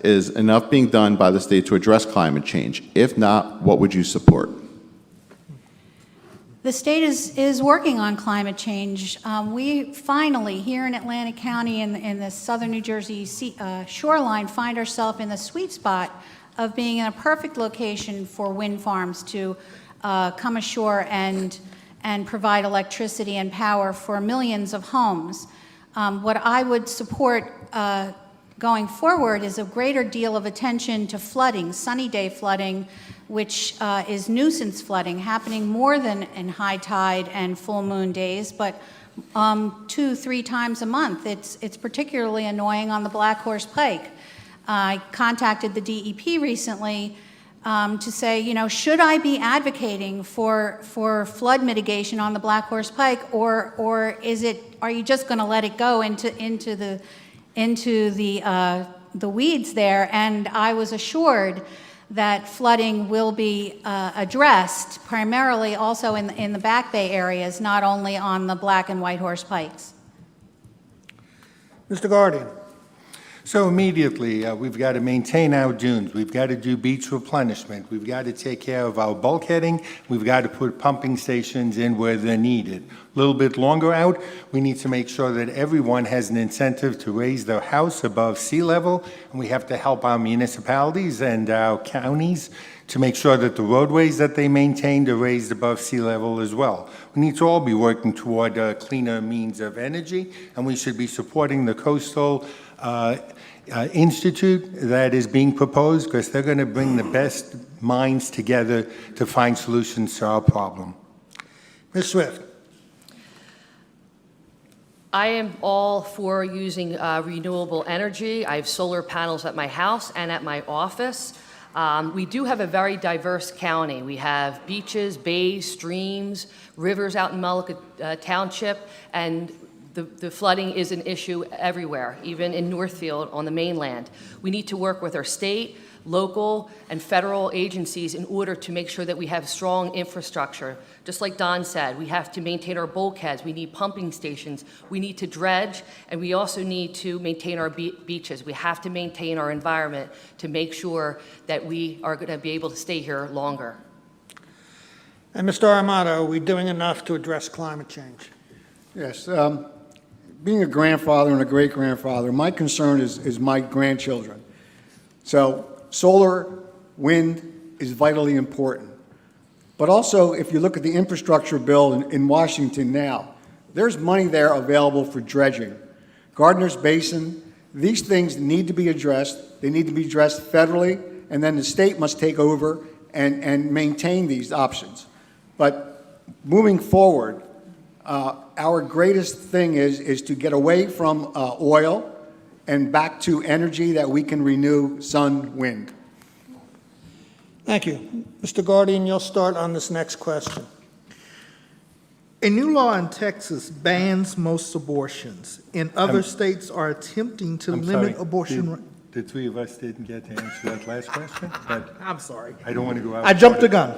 Speaker 3: is enough being done by the state to address climate change? If not, what would you support?
Speaker 6: The state is working on climate change. We finally, here in Atlantic County in the southern New Jersey shoreline, find ourselves in the sweet spot of being in a perfect location for wind farms to come ashore and provide electricity and power for millions of homes. What I would support going forward is a greater deal of attention to flooding, sunny day flooding, which is nuisance flooding, happening more than in high tide and full moon days, but 2-3 times a month. It's particularly annoying on the Black Horse Pike. I contacted the DEP recently to say, you know, should I be advocating for flood mitigation on the Black Horse Pike, or are you just going to let it go into the weeds there? And I was assured that flooding will be addressed primarily also in the Back Bay areas, not only on the Black and White Horse Pikes.
Speaker 2: Mr. Guardian.
Speaker 9: So immediately, we've got to maintain our dunes. We've got to do beach replenishment. We've got to take care of our bulkheading. We've got to put pumping stations in where they're needed. A little bit longer out, we need to make sure that everyone has an incentive to raise their house above sea level, and we have to help our municipalities and our counties to make sure that the roadways that they maintain are raised above sea level as well. We need to all be working toward a cleaner means of energy, and we should be supporting the coastal institute that is being proposed, because they're going to bring the best minds together to find solutions to our problem.
Speaker 2: Ms. Swift.
Speaker 10: I am all for using renewable energy. I have solar panels at my house and at my office. We do have a very diverse county. We have beaches, bays, streams, rivers out in Mullica Township, and the flooding is an issue everywhere, even in Northfield on the mainland. We need to work with our state, local, and federal agencies in order to make sure that we have strong infrastructure. Just like Don said, we have to maintain our bulkheads, we need pumping stations, we need to dredge, and we also need to maintain our beaches. We have to maintain our environment to make sure that we are going to be able to stay here longer.
Speaker 2: And Mr. Armato, are we doing enough to address climate change?
Speaker 8: Yes. Being a grandfather and a great-grandfather, my concern is my grandchildren. So solar, wind is vitally important. But also, if you look at the infrastructure bill in Washington now, there's money there available for dredging. Gardner's Basin, these things need to be addressed. They need to be addressed federally, and then the state must take over and maintain these options. But moving forward, our greatest thing is to get away from oil and back to energy that we can renew, sun, wind.
Speaker 2: Thank you. Mr. Guardian, you'll start on this next question.
Speaker 11: A new law in Texas bans most abortions. In other states are attempting to limit abortion.
Speaker 9: The three of us didn't get to answer that last question, but
Speaker 11: I'm sorry.
Speaker 9: I don't want to go out.
Speaker 11: I jumped the gun.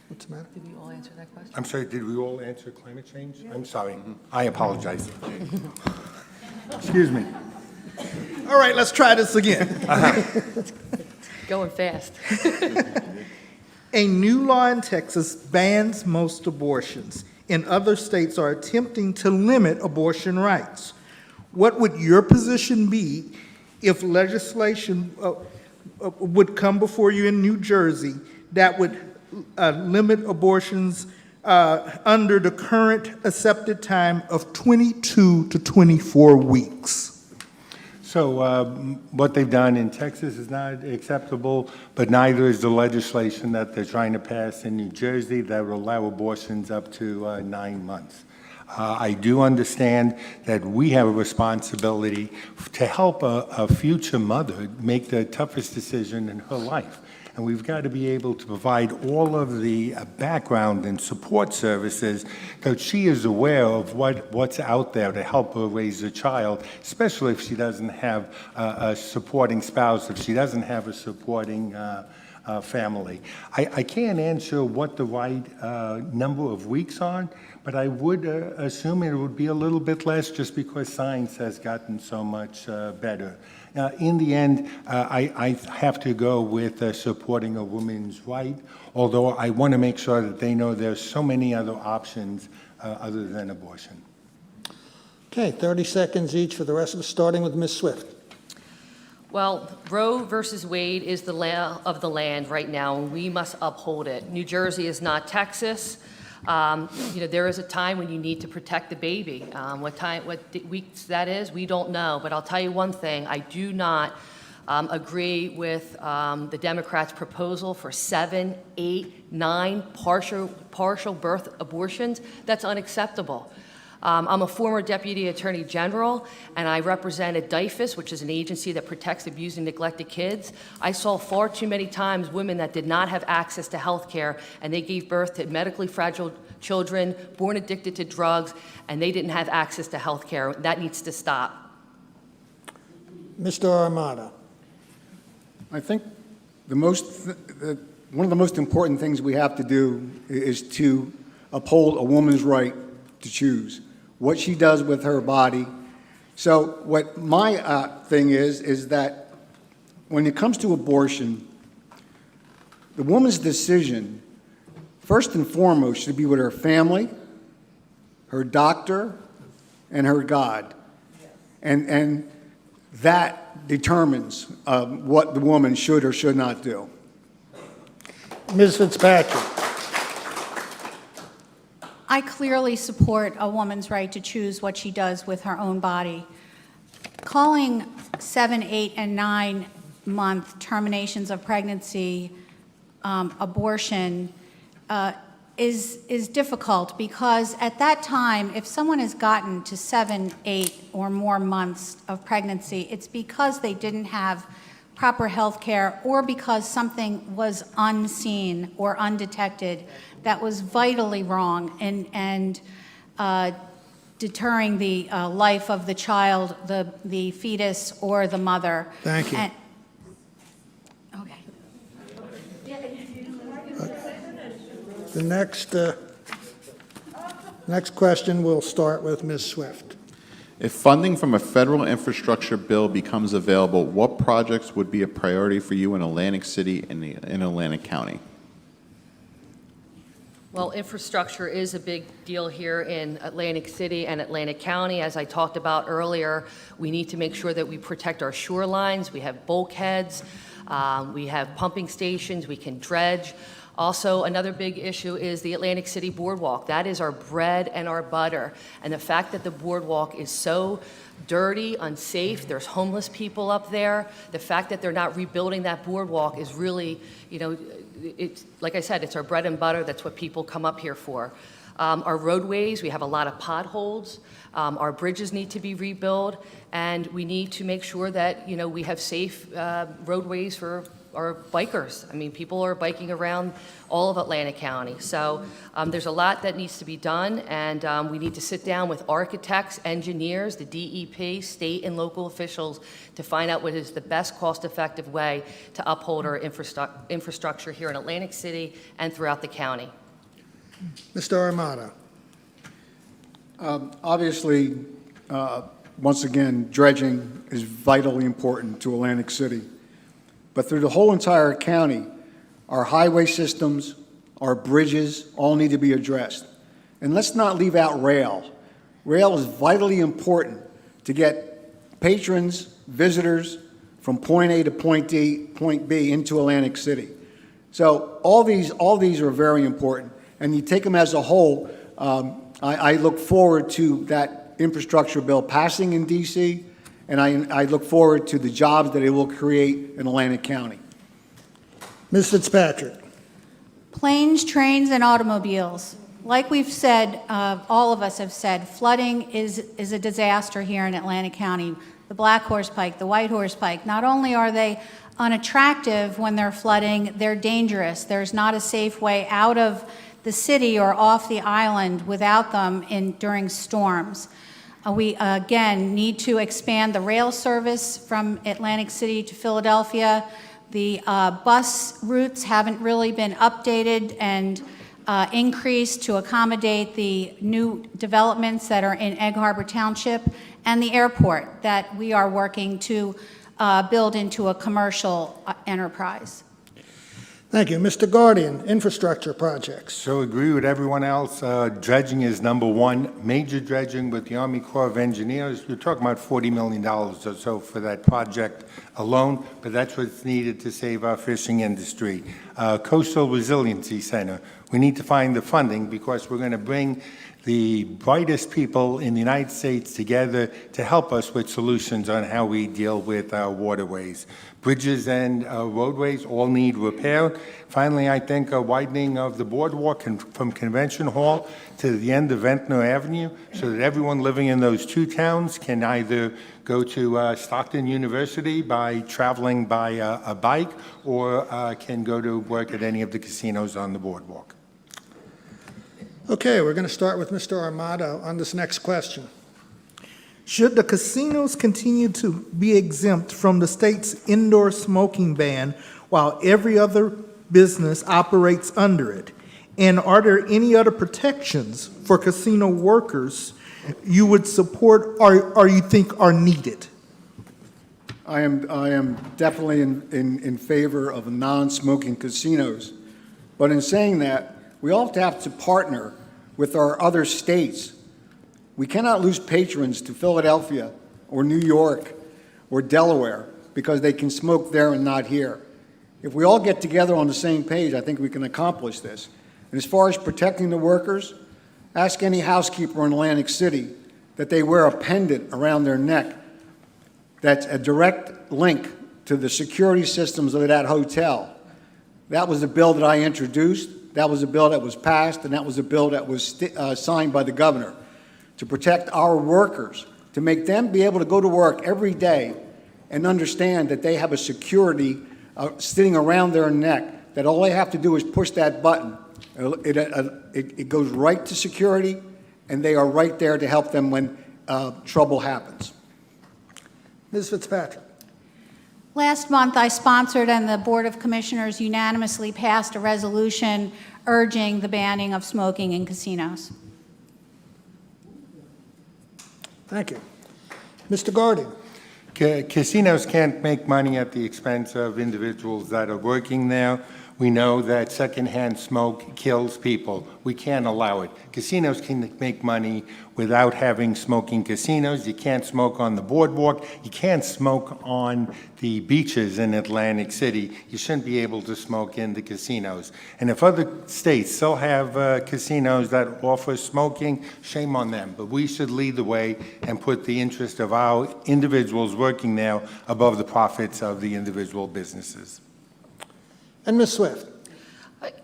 Speaker 2: What's the matter?
Speaker 10: Did we all answer that question?
Speaker 9: I'm sorry, did we all answer climate change? I'm sorry. I apologize. Excuse me.
Speaker 11: All right, let's try this again.
Speaker 10: Going fast.
Speaker 11: A new law in Texas bans most abortions. In other states are attempting to limit abortion rights. What would your position be if legislation would come before you in New Jersey that would limit abortions under the current accepted time of 22 to 24 weeks?
Speaker 9: So what they've done in Texas is not acceptable, but neither is the legislation that they're trying to pass in New Jersey that will allow abortions up to 9 months. I do understand that we have a responsibility to help a future mother make the toughest decision in her life. And we've got to be able to provide all of the background and support services that she is aware of what's out there to help her raise a child, especially if she doesn't have a supporting spouse, if she doesn't have a supporting family. I can't answer what the right number of weeks are, but I would assume it would be a little bit less just because science has gotten so much better. In the end, I have to go with supporting a woman's right, although I want to make sure that they know there's so many other options other than abortion.
Speaker 2: Okay, 30 seconds each for the rest of us, starting with Ms. Swift.
Speaker 10: Well, Roe versus Wade is the law of the land right now, and we must uphold it. New Jersey is not Texas. There is a time when you need to protect the baby. What weeks that is, we don't know. But I'll tell you one thing, I do not agree with the Democrats' proposal for 7, 8, 9 partial birth abortions. That's unacceptable. I'm a former Deputy Attorney General, and I represented DIFUS, which is an agency that protects abused and neglected kids. I saw far too many times women that did not have access to health care, and they gave birth to medically fragile children, born addicted to drugs, and they didn't have access to health care. That needs to stop.
Speaker 2: Mr. Armato.
Speaker 8: I think one of the most important things we have to do is to uphold a woman's right to choose what she does with her body. So what my thing is that when it comes to abortion, the woman's decision, first and foremost, should be with her family, her doctor, and her God. And that determines what the woman should or should not do.
Speaker 2: Ms. Fitzpatrick.
Speaker 6: I clearly support a woman's right to choose what she does with her own body. Calling 7, 8, and 9-month terminations of pregnancy abortion is difficult because at that time, if someone has gotten to 7, 8, or more months of pregnancy, it's because they didn't have proper health care or because something was unseen or undetected that was vitally wrong and deterring the life of the child, the fetus, or the mother.
Speaker 2: Thank you.
Speaker 6: Okay.
Speaker 2: The next question will start with Ms. Swift.
Speaker 3: If funding from a federal infrastructure bill becomes available, what projects would be a priority for you in Atlantic City and in Atlantic County?
Speaker 10: Well, infrastructure is a big deal here in Atlantic City and Atlantic County. As I talked about earlier, we need to make sure that we protect our shorelines. We have bulkheads, we have pumping stations, we can dredge. Also, another big issue is the Atlantic City Boardwalk. That is our bread and our butter. And the fact that the boardwalk is so dirty, unsafe, there's homeless people up there, the fact that they're not rebuilding that boardwalk is really, it's, like I said, it's our bread and butter. That's what people come up here for. Our roadways, we have a lot of potholes. Our bridges need to be rebuilt, and we need to make sure that, we have safe roadways for our bikers. I mean, people are biking around all of Atlantic County. So there's a lot that needs to be done, and we need to sit down with architects, engineers, the DEP, state and local officials to find out what is the best cost-effective way to uphold our infrastructure here in Atlantic City and throughout the county.
Speaker 2: Mr. Armato.
Speaker 8: Obviously, once again, dredging is vitally important to Atlantic City. But through the whole entire county, our highway systems, our bridges, all need to be addressed. And let's not leave out rail. Rail is vitally important to get patrons, visitors from point A to point B into Atlantic City. So all these are very important. And you take them as a whole, I look forward to that infrastructure bill passing in D.C., and I look forward to the jobs that it will create in Atlantic County.
Speaker 2: Ms. Fitzpatrick.
Speaker 6: Planes, trains, and automobiles. Like we've said, all of us have said, flooding is a disaster here in Atlantic County. The Black Horse Pike, the White Horse Pike, not only are they unattractive when they're flooding, they're dangerous. There's not a safe way out of the city or off the island without them during storms. We, again, need to expand the rail service from Atlantic City to Philadelphia. The bus routes haven't really been updated and increased to accommodate the new developments that are in Egg Harbor Township, and the airport that we are working to build into a commercial enterprise.
Speaker 2: Thank you. Mr. Guardian, infrastructure projects.
Speaker 9: So agree with everyone else. Dredging is number one. Major dredging with the Army Corps of Engineers. You're talking about $40 million or so for that project alone, but that's what's needed to save our fishing industry. Coastal Resiliency Center. We need to find the funding because we're going to bring the brightest people in the United States together to help us with solutions on how we deal with our waterways. Bridges and roadways all need repair. Finally, I think a widening of the boardwalk from Convention Hall to the end of Ventnor Avenue so that everyone living in those two towns can either go to Stockton University by traveling by a bike or can go to work at any of the casinos on the boardwalk.
Speaker 2: Okay, we're going to start with Mr. Armato on this next question.
Speaker 11: Should the casinos continue to be exempt from the state's indoor smoking ban while every other business operates under it? And are there any other protections for casino workers you would support or you think are needed?
Speaker 8: I am definitely in favor of non-smoking casinos. But in saying that, we all have to partner with our other states. We cannot lose patrons to Philadelphia or New York or Delaware because they can smoke there and not here. If we all get together on the same page, I think we can accomplish this. And as far as protecting the workers, ask any housekeeper in Atlantic City that they wear a pendant around their neck that's a direct link to the security systems of that hotel. That was the bill that I introduced. That was a bill that was passed, and that was a bill that was signed by the governor to protect our workers, to make them be able to go to work every day and understand that they have a security sitting around their neck, that all they have to do is push that button. It goes right to security, and they are right there to help them when trouble happens.
Speaker 2: Ms. Fitzpatrick.
Speaker 6: Last month, I sponsored and the Board of Commissioners unanimously passed a resolution urging the banning of smoking in casinos.
Speaker 2: Thank you. Mr. Guardian.
Speaker 9: Casinos can't make money at the expense of individuals that are working there. We know that secondhand smoke kills people. We can't allow it. Casinos can make money without having smoking casinos. You can't smoke on the boardwalk. You can't smoke on the beaches in Atlantic City. You shouldn't be able to smoke in the casinos. And if other states still have casinos that offer smoking, shame on them. But we should lead the way and put the interest of our individuals working there above the profits of the individual businesses.
Speaker 2: And Ms. Swift.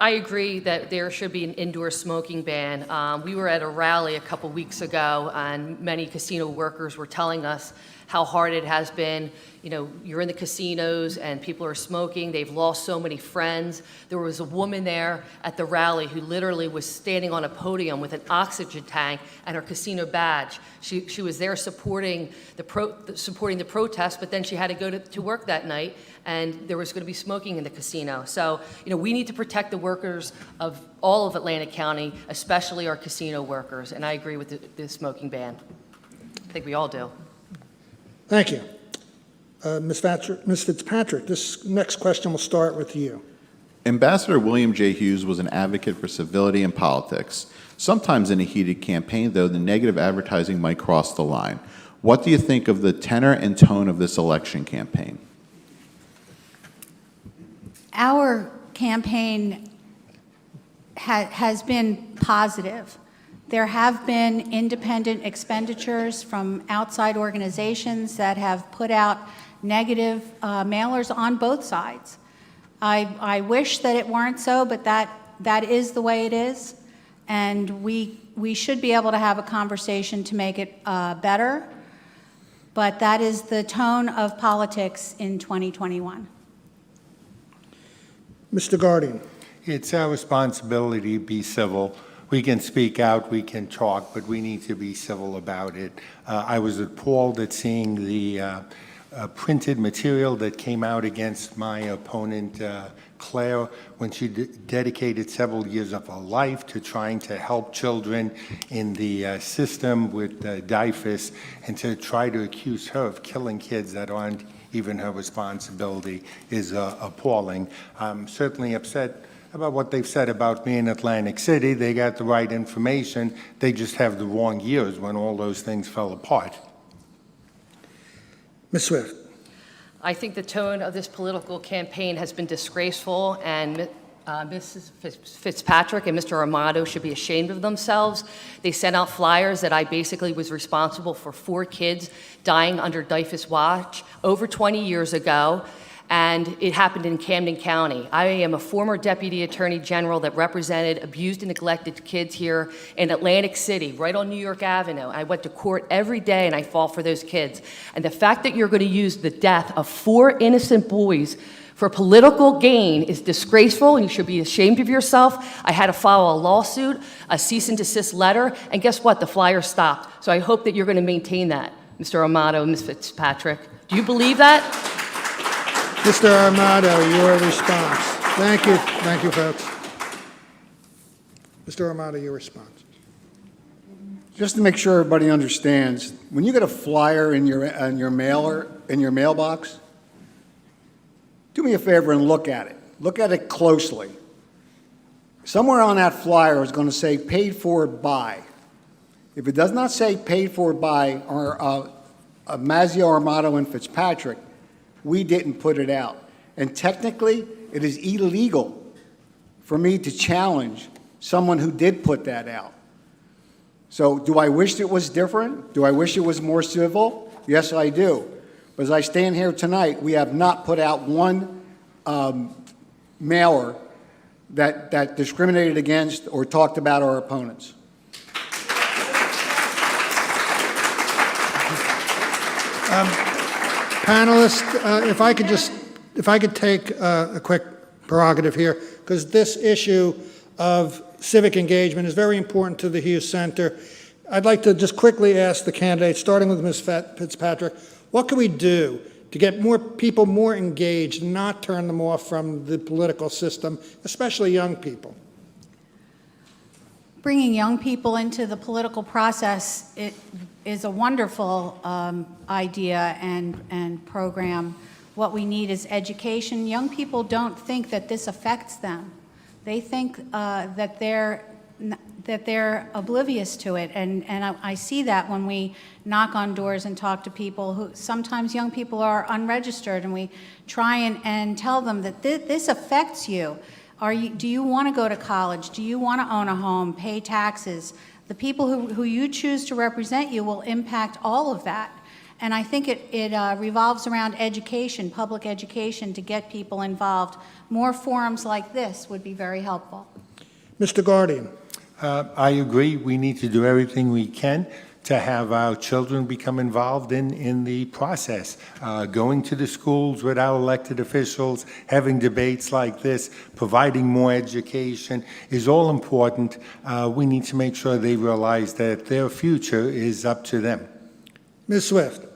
Speaker 10: I agree that there should be an indoor smoking ban. We were at a rally a couple weeks ago, and many casino workers were telling us how hard it has been. You know, you're in the casinos and people are smoking. They've lost so many friends. There was a woman there at the rally who literally was standing on a podium with an oxygen tank and her casino badge. She was there supporting the protest, but then she had to go to work that night, and there was going to be smoking in the casino. So, you know, we need to protect the workers of all of Atlantic County, especially our casino workers, and I agree with the smoking ban. I think we all do.
Speaker 2: Thank you. Ms. Fitzpatrick, this next question will start with you.
Speaker 3: Ambassador William J. Hughes was an advocate for civility in politics. Sometimes in a heated campaign, though, the negative advertising might cross the line. What do you think of the tenor and tone of this election campaign?
Speaker 6: Our campaign has been positive. There have been independent expenditures from outside organizations that have put out negative mailers on both sides. I wish that it weren't so, but that is the way it is, and we should be able to have a conversation to make it better, but that is the tone of politics in 2021.
Speaker 2: Mr. Guardian.
Speaker 9: It's our responsibility to be civil. We can speak out, we can talk, but we need to be civil about it. I was appalled at seeing the printed material that came out against my opponent, Claire, when she dedicated several years of her life to trying to help children in the system with DIFUS, and to try to accuse her of killing kids that aren't even her responsibility is appalling. I'm certainly upset about what they've said about me in Atlantic City. They got the right information. They just have the wrong years when all those things fell apart.
Speaker 2: Ms. Swift.
Speaker 10: I think the tone of this political campaign has been disgraceful, and Mrs. Fitzpatrick and Mr. Amato should be ashamed of themselves. They sent out flyers that I basically was responsible for 4 kids dying under DIFUS watch over 20 years ago, and it happened in Camden County. I am a former Deputy Attorney General that represented abused and neglected kids here in Atlantic City, right on New York Avenue. I went to court every day, and I fought for those kids. And the fact that you're going to use the death of 4 innocent boys for political gain is disgraceful, and you should be ashamed of yourself. I had to file a lawsuit, a cease and desist letter, and guess what? The flyer stopped. So I hope that you're going to maintain that, Mr. Amato and Ms. Fitzpatrick. Do you believe that?
Speaker 2: Mr. Armato, your response. Thank you. Thank you, folks. Mr. Armato, your response.
Speaker 8: Just to make sure everybody understands, when you get a flyer in your mailbox, do me a favor and look at it. Look at it closely. Somewhere on that flyer is going to say paid for by. If it does not say paid for by Mazzio, Armato, and Fitzpatrick, we didn't put it out. And technically, it is illegal for me to challenge someone who did put that out. So do I wish it was different? Do I wish it was more civil? Yes, I do. But as I stand here tonight, we have not put out one mailer that discriminated against or talked about our opponents.
Speaker 2: Panelists, if I could take a quick prerogative here, because this issue of civic engagement is very important to the Hughes Center. I'd like to just quickly ask the candidates, starting with Ms. Fitzpatrick, what can we do to get more people more engaged, not turn them off from the political system, especially young people?
Speaker 6: Bringing young people into the political process is a wonderful idea and program. What we need is education. Young people don't think that this affects them. They think that they're oblivious to it, and I see that when we knock on doors and talk to people who sometimes young people are unregistered, and we try and tell them that this affects you. Do you want to go to college? Do you want to own a home, pay taxes? The people who you choose to represent you will impact all of that. And I think it revolves around education, public education, to get people involved. More forums like this would be very helpful.
Speaker 2: Mr. Guardian.
Speaker 9: I agree. We need to do everything we can to have our children become involved in the process. Going to the schools with our elected officials, having debates like this, providing more education is all important. We need to make sure they realize that their future is up to them.
Speaker 2: Ms. Swift.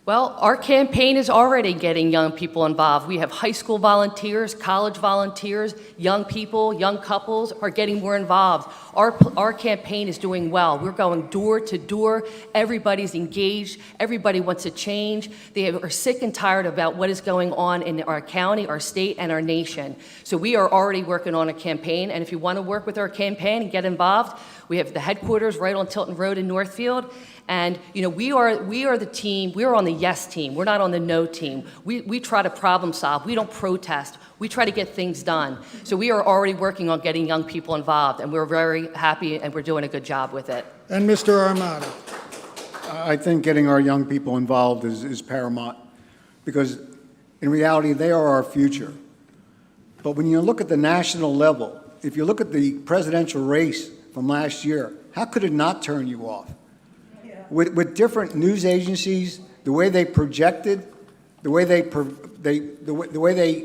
Speaker 10: Well, our campaign is already getting young people involved. We have high school volunteers, college volunteers, young people, young couples are getting more involved. Our campaign is doing well. We're going door to door. Everybody's engaged. Everybody wants to change. They are sick and tired about what is going on in our county, our state, and our nation. So we are already working on a campaign, and if you want to work with our campaign and get involved, we have the headquarters right on Tilton Road in Northfield. And we are the team. We're on the yes team. We're not on the no team. We try to problem solve. We don't protest. We try to get things done. So we are already working on getting young people involved, and we're very happy, and we're doing a good job with it.
Speaker 2: And Mr. Armato.
Speaker 8: I think getting our young people involved is paramount, because in reality, they are our future. But when you look at the national level, if you look at the presidential race from last year, how could it not turn you off? With different news agencies, the way they projected, the way they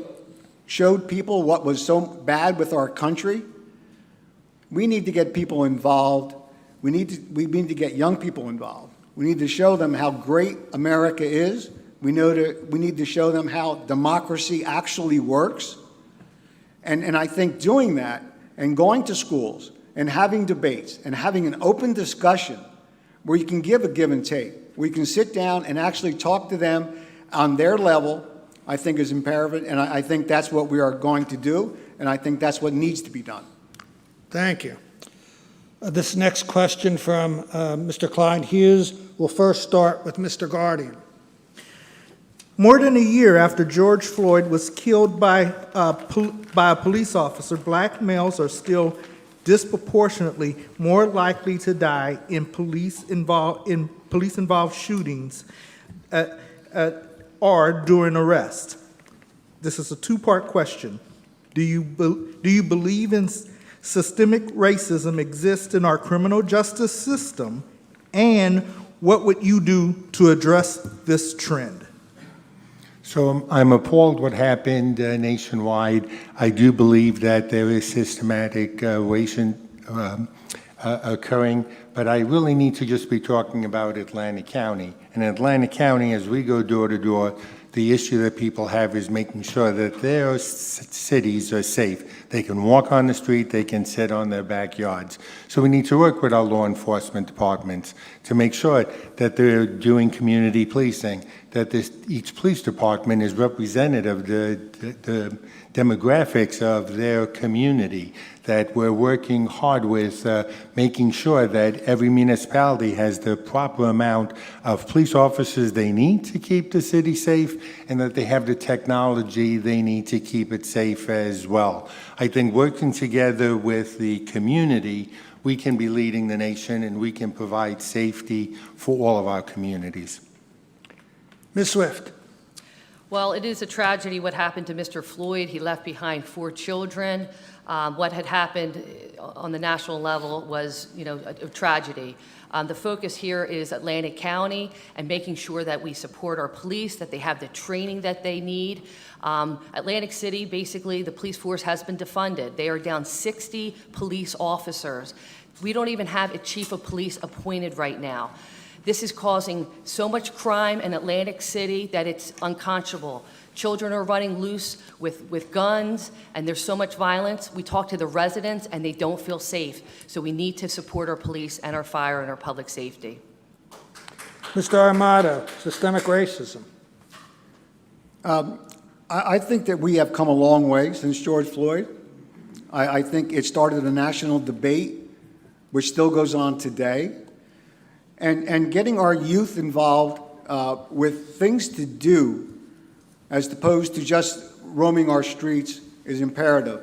Speaker 8: showed people what was so bad with our country, we need to get people involved. We need to get young people involved. We need to show them how great America is. We need to show them how democracy actually works. And I think doing that and going to schools and having debates and having an open discussion where you can give and take, where you can sit down and actually talk to them on their level, I think is imperative. And I think that's what we are going to do. And I think that's what needs to be done.
Speaker 2: Thank you. This next question from Mr. Clyde Hughes will first start with Mr. Guardian.
Speaker 11: More than a year after George Floyd was killed by a police officer, black males are still disproportionately more likely to die in police-involved shootings or during arrest. This is a two-part question. Do you believe in systemic racism exists in our criminal justice system, and what would you do to address this trend?
Speaker 9: So I'm appalled what happened nationwide. I do believe that there is systematic racism occurring, but I really need to just be talking about Atlantic County. In Atlantic County, as we go door to door, the issue that people have is making sure that their cities are safe. They can walk on the street, they can sit on their backyards. So we need to work with our law enforcement departments to make sure that they're doing community policing, that each police department is representative of the demographics of their community, that we're working hard with making sure that every municipality has the proper amount of police officers they need to keep the city safe, and that they have the technology they need to keep it safe as well. I think working together with the community, we can be leading the nation and we can provide safety for all of our communities.
Speaker 2: Ms. Swift.
Speaker 10: Well, it is a tragedy what happened to Mr. Floyd. He left behind 4 children. What had happened on the national level was, a tragedy. The focus here is Atlantic County and making sure that we support our police, that they have the training that they need. Atlantic City, basically, the police force has been defunded. They are down 60 police officers. We don't even have a chief of police appointed right now. This is causing so much crime in Atlantic City that it's unconscionable. Children are running loose with guns, and there's so much violence. We talk to the residents, and they don't feel safe. So we need to support our police and our fire and our public safety.
Speaker 2: Mr. Armato, systemic racism.
Speaker 8: I think that we have come a long way since George Floyd. I think it started a national debate, which still goes on today. And getting our youth involved with things to do as opposed to just roaming our streets is imperative.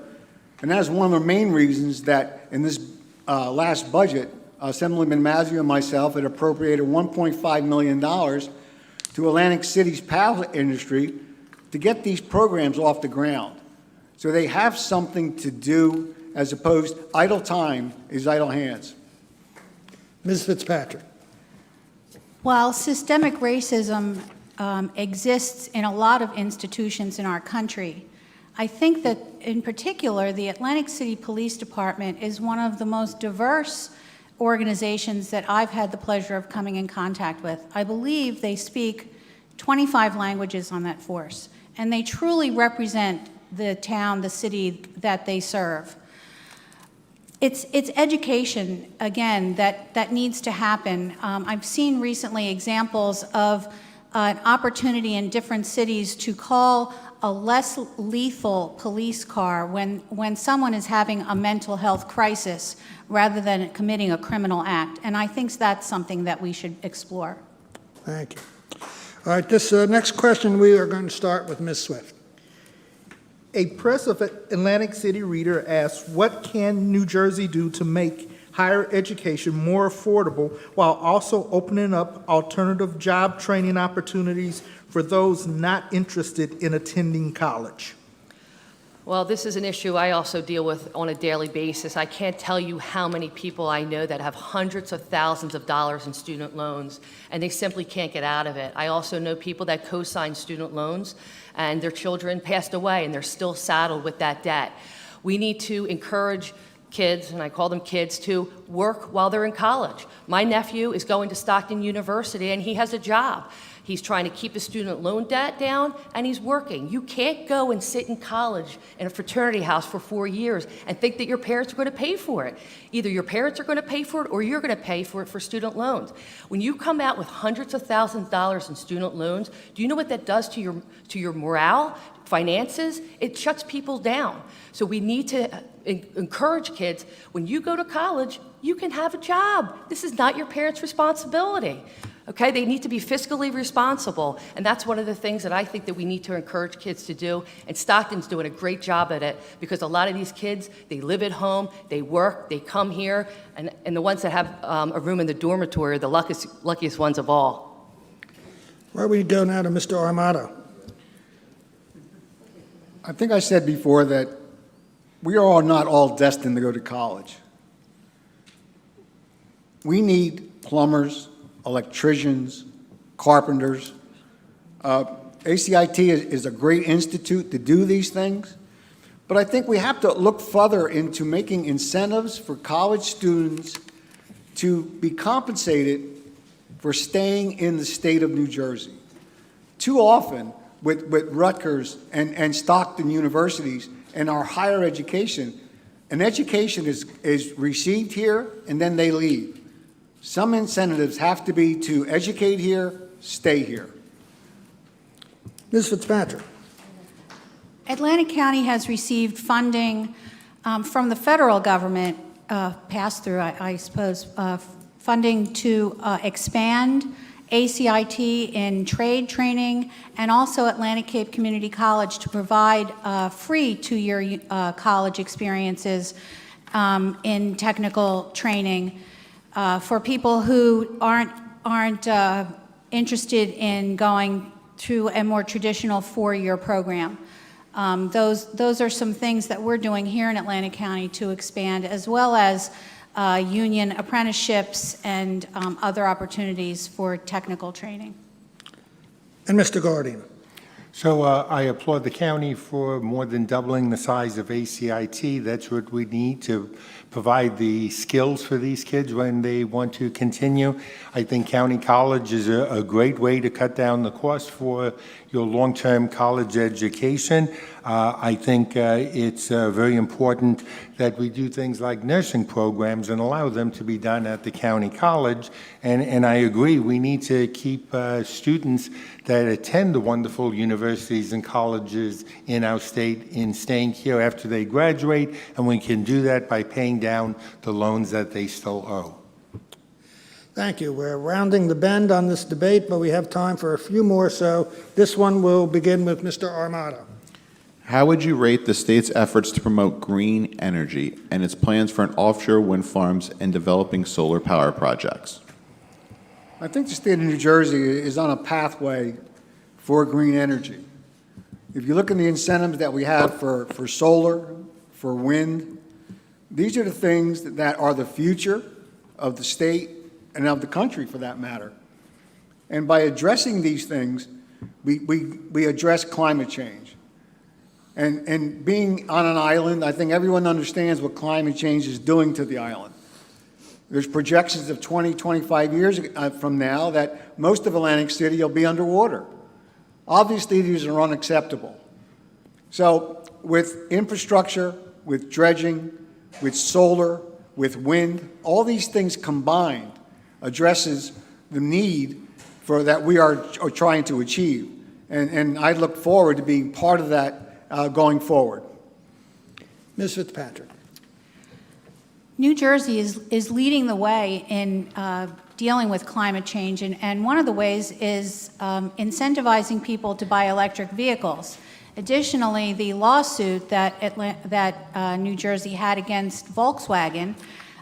Speaker 8: And that is one of the main reasons that in this last budget, Assemblyman Mazzio and myself had appropriated $1.5 million to Atlantic City's pallet industry to get these programs off the ground. So they have something to do as opposed idle time is idle hands.
Speaker 2: Ms. Fitzpatrick.
Speaker 6: While systemic racism exists in a lot of institutions in our country, I think that in particular the Atlantic City Police Department is one of the most diverse organizations that I've had the pleasure of coming in contact with. I believe they speak 25 languages on that force, and they truly represent the town, the city that they serve. It's education, again, that needs to happen. I've seen recently examples of an opportunity in different cities to call a less lethal police car when someone is having a mental health crisis rather than committing a criminal act. And I think that's something that we should explore.
Speaker 2: Thank you. All right, this next question, we are going to start with Ms. Swift.
Speaker 11: A Press of Atlantic City reader asks, what can New Jersey do to make higher education more affordable while also opening up alternative job training opportunities for those not interested in attending college?
Speaker 10: Well, this is an issue I also deal with on a daily basis. I can't tell you how many people I know that have hundreds of thousands of dollars in student loans, and they simply can't get out of it. I also know people that co-sign student loans, and their children passed away, and they're still saddled with that debt. We need to encourage kids, and I call them kids, to work while they're in college. My nephew is going to Stockton University, and he has a job. He's trying to keep his student loan debt down, and he's working. You can't go and sit in college in a fraternity house for 4 years and think that your parents are going to pay for it. Either your parents are going to pay for it or you're going to pay for it for student loans. When you come out with hundreds of thousands of dollars in student loans, do you know what that does to your morale, finances? It shuts people down. So we need to encourage kids, when you go to college, you can have a job. This is not your parents' responsibility. Okay, they need to be fiscally responsible, and that's one of the things that I think that we need to encourage kids to do, and Stockton's doing a great job at it, because a lot of these kids, they live at home, they work, they come here, and the ones that have a room in the dormitory are the luckiest ones of all.
Speaker 2: Where we go now to Mr. Armato.
Speaker 8: I think I said before that we are all not all destined to go to college. We need plumbers, electricians, carpenters. ACIT is a great institute to do these things, but I think we have to look further into making incentives for college students to be compensated for staying in the state of New Jersey. Too often, with Rutgers and Stockton universities and our higher education, an education is received here and then they leave. Some incentives have to be to educate here, stay here.
Speaker 2: Ms. Fitzpatrick.
Speaker 6: Atlantic County has received funding from the federal government, pass-through, I suppose, funding to expand ACIT in trade training, and also Atlantic Cape Community College to provide free two-year college experiences in technical training for people who aren't interested in going through a more traditional four-year program. Those are some things that we're doing here in Atlantic County to expand, as well as union apprenticeships and other opportunities for technical training.
Speaker 2: And Mr. Guardian.
Speaker 9: So I applaud the county for more than doubling the size of ACIT. That's what we need to provide the skills for these kids when they want to continue. I think county college is a great way to cut down the cost for your long-term college education. I think it's very important that we do things like nursing programs and allow them to be done at the county college. And I agree, we need to keep students that attend the wonderful universities and colleges in our state in staying here after they graduate, and we can do that by paying down the loans that they still owe.
Speaker 2: Thank you. We're rounding the bend on this debate, but we have time for a few more, so this one will begin with Mr. Armato.
Speaker 3: How would you rate the state's efforts to promote green energy and its plans for an offshore wind farms and developing solar power projects?
Speaker 8: I think the state of New Jersey is on a pathway for green energy. If you look at the incentives that we have for solar, for wind, these are the things that are the future of the state and of the country, for that matter. And by addressing these things, we address climate change. And being on an island, I think everyone understands what climate change is doing to the island. There's projections of 20, 25 years from now that most of Atlantic City will be underwater. Obviously, these are unacceptable. So with infrastructure, with dredging, with solar, with wind, all these things combined addresses the need for that we are trying to achieve. And I look forward to being part of that going forward.
Speaker 2: Ms. Fitzpatrick.
Speaker 6: New Jersey is leading the way in dealing with climate change, and one of the ways is incentivizing people to buy electric vehicles. Additionally, the lawsuit that New Jersey had against Volkswagen,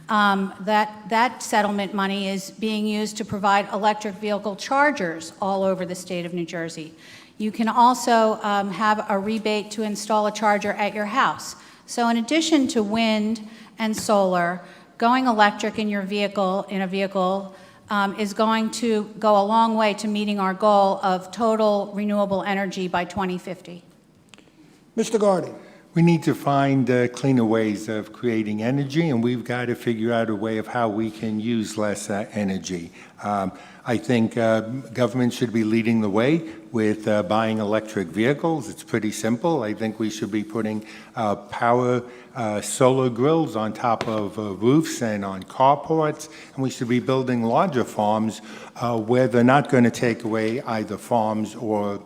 Speaker 6: that settlement money is being used to provide electric vehicle chargers all over the state of New Jersey. You can also have a rebate to install a charger at your house. So in addition to wind and solar, going electric in your vehicle, is going to go a long way to meeting our goal of total renewable energy by 2050.
Speaker 2: Mr. Guardian.
Speaker 9: We need to find cleaner ways of creating energy, and we've got to figure out a way of how we can use less energy. I think government should be leading the way with buying electric vehicles. It's pretty simple. I think we should be putting power solar grills on top of roofs and on carports, and we should be building larger farms where they're not going to take away either farms or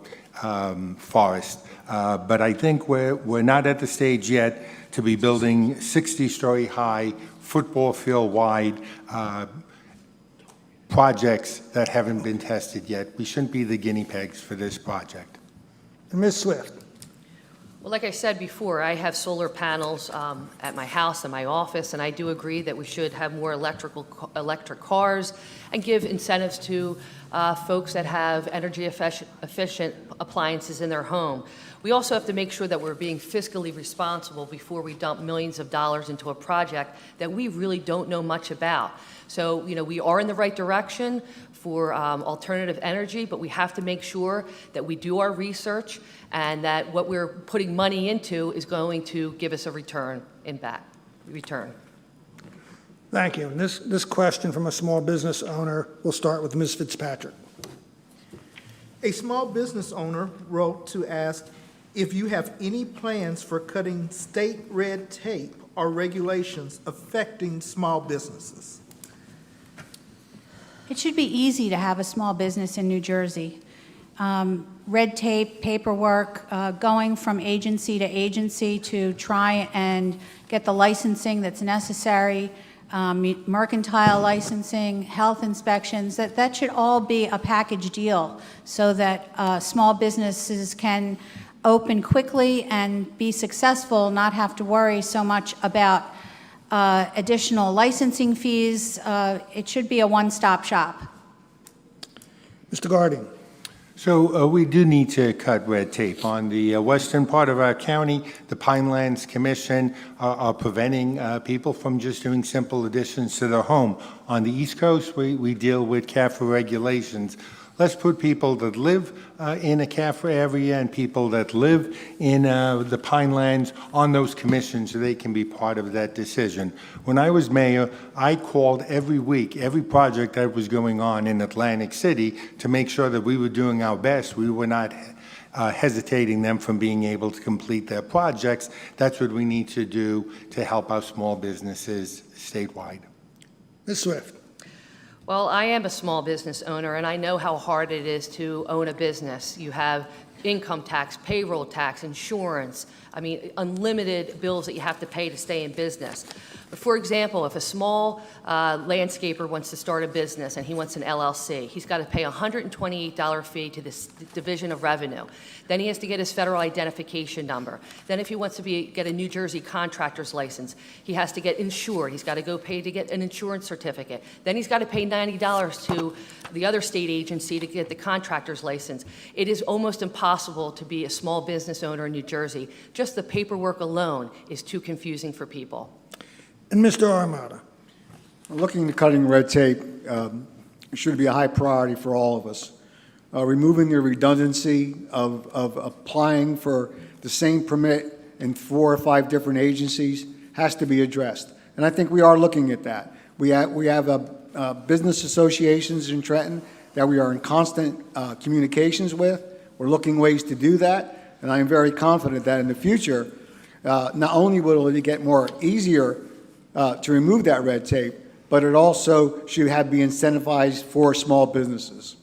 Speaker 9: forest. But I think we're not at the stage yet to be building 60-story high, football field wide projects that haven't been tested yet. We shouldn't be the guinea pigs for this project.
Speaker 2: And Ms. Swift.
Speaker 10: Well, like I said before, I have solar panels at my house and my office, and I do agree that we should have more electric cars and give incentives to folks that have energy efficient appliances in their home. We also have to make sure that we're being fiscally responsible before we dump millions of dollars into a project that we really don't know much about. So, you know, we are in the right direction for alternative energy, but we have to make sure that we do our research and that what we're putting money into is going to give us a return.
Speaker 2: Thank you. And this question from a small business owner will start with Ms. Fitzpatrick.
Speaker 11: A small business owner wrote to ask if you have any plans for cutting state red tape or regulations affecting small businesses.
Speaker 6: It should be easy to have a small business in New Jersey. Red tape, paperwork, going from agency to agency to try and get the licensing that's necessary, mercantile licensing, health inspections, that should all be a package deal so that small businesses can open quickly and be successful, not have to worry so much about additional licensing fees. It should be a one-stop shop.
Speaker 2: Mr. Guardian.
Speaker 9: So we do need to cut red tape. On the western part of our county, the Pinelands Commission are preventing people from just doing simple additions to their home. On the East Coast, we deal with CAFRA regulations. Let's put people that live in a CAFRA area and people that live in the Pinelands on those commissions so they can be part of that decision. When I was mayor, I called every week, every project that was going on in Atlantic City to make sure that we were doing our best. We were not hesitating them from being able to complete their projects. That's what we need to do to help our small businesses statewide.
Speaker 2: Ms. Swift.
Speaker 10: Well, I am a small business owner, and I know how hard it is to own a business. You have income tax, payroll tax, insurance, unlimited bills that you have to pay to stay in business. But for example, if a small landscaper wants to start a business and he wants an LLC, he's got to pay a $128 fee to this Division of Revenue. Then he has to get his federal identification number. Then if he wants to get a New Jersey contractor's license, he has to get insured. He's got to go pay to get an insurance certificate. Then he's got to pay $90 to the other state agency to get the contractor's license. It is almost impossible to be a small business owner in New Jersey. Just the paperwork alone is too confusing for people.
Speaker 2: And Mr. Armada.
Speaker 8: Looking to cutting red tape should be a high priority for all of us. Removing the redundancy of applying for the same permit in 4 or 5 different agencies has to be addressed. And I think we are looking at that. We have business associations in Trenton that we are in constant communications with. We're looking ways to do that, and I am very confident that in the future, not only will it get easier to remove that red tape, but it also should be incentivized for small businesses.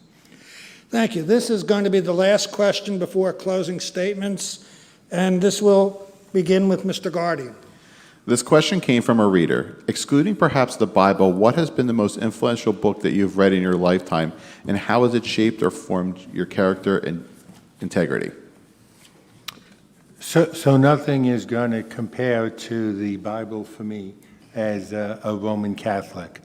Speaker 2: Thank you. This is going to be the last question before closing statements, and this will begin with Mr. Guardian.
Speaker 3: This question came from a reader. Excluding perhaps the Bible, what has been the most influential book that you've read in your lifetime, and how has it shaped or formed your character and integrity?
Speaker 9: So nothing is going to compare to the Bible for me as a Roman Catholic.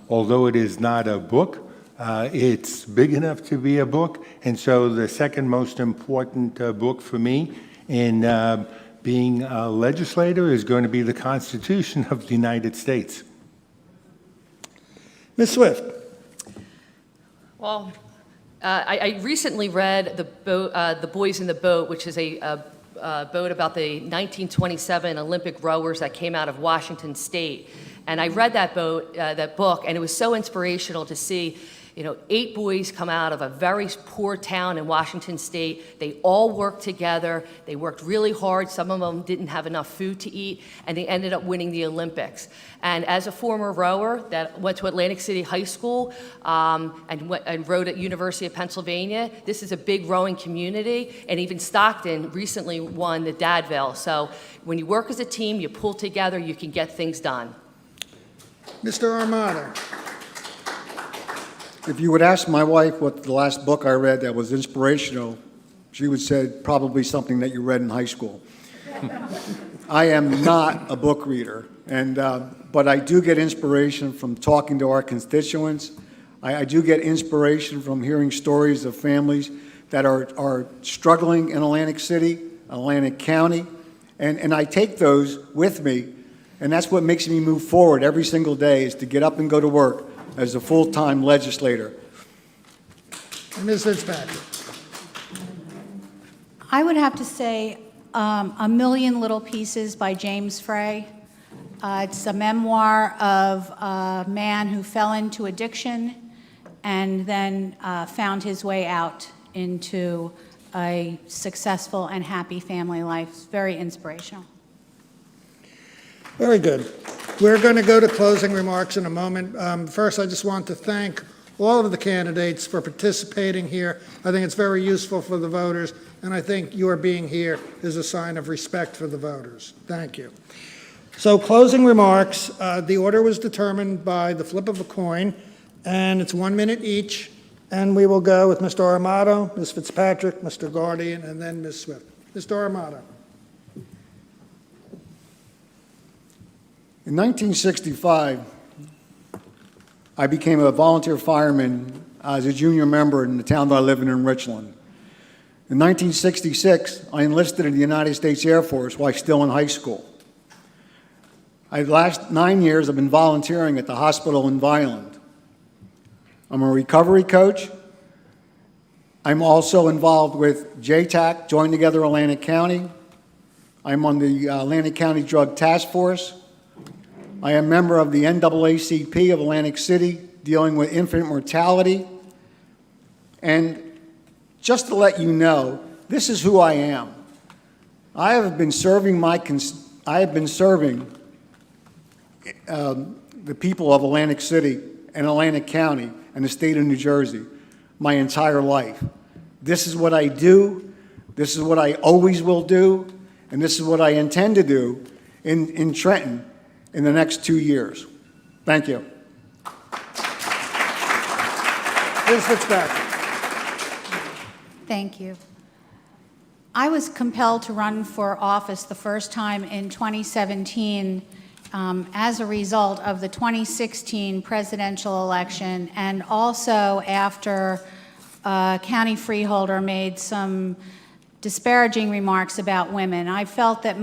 Speaker 9: Although it is not a book, it's big enough to be a book, and so the second most important book for me in being a legislator is going to be the Constitution of the United States.
Speaker 2: Ms. Swift.
Speaker 10: Well, I recently read The Boys in the Boat, which is a boat about the 1927 Olympic rowers that came out of Washington State. And I read that book, and it was so inspirational to see, 8 boys come out of a very poor town in Washington State. They all worked together. They worked really hard. Some of them didn't have enough food to eat, and they ended up winning the Olympics. And as a former rower that went to Atlantic City High School and rowed at University of Pennsylvania, this is a big rowing community, and even Stockton recently won the Dadville. So when you work as a team, you pull together, you can get things done.
Speaker 2: Mr. Armato.
Speaker 8: If you would ask my wife what the last book I read that was inspirational, she would say probably something that you read in high school. I am not a book reader, but I do get inspiration from talking to our constituents. I do get inspiration from hearing stories of families that are struggling in Atlantic City, Atlantic County, and I take those with me, and that's what makes me move forward every single day, is to get up and go to work as a full-time legislator.
Speaker 2: Ms. Fitzpatrick.
Speaker 6: I would have to say A Million Little Pieces by James Frey. It's a memoir of a man who fell into addiction and then found his way out into a successful and happy family life. It's very inspirational.
Speaker 2: Very good. We're going to go to closing remarks in a moment. First, I just want to thank all of the candidates for participating here. I think it's very useful for the voters, and I think your being here is a sign of respect for the voters. Thank you. So closing remarks, the order was determined by the flip of a coin, and it's 1 minute each, and we will go with Mr. Armato, Ms. Fitzpatrick, Mr. Guardian, and then Ms. Swift. Mr. Armato.
Speaker 8: In 1965, I became a volunteer fireman as a junior member in the town that I live in Richland. In 1966, I enlisted in the United States Air Force while still in high school. The last 9 years, I've been volunteering at the hospital in Vineland. I'm a recovery coach. I'm also involved with JTAC, Join Together Atlantic County. I'm on the Atlantic County Drug Task Force. I am a member of the NAACP of Atlantic City, dealing with infant mortality. And just to let you know, this is who I am. I have been serving the people of Atlantic City and Atlantic County and the state of New Jersey my entire life. This is what I do, this is what I always will do, and this is what I intend to do in Trenton in the next 2 years. Thank you.
Speaker 2: Ms. Fitzpatrick.
Speaker 6: Thank you. I was compelled to run for office the first time in 2017 as a result of the 2016 presidential election, and also after a county freeholder made some disparaging remarks about women. I felt that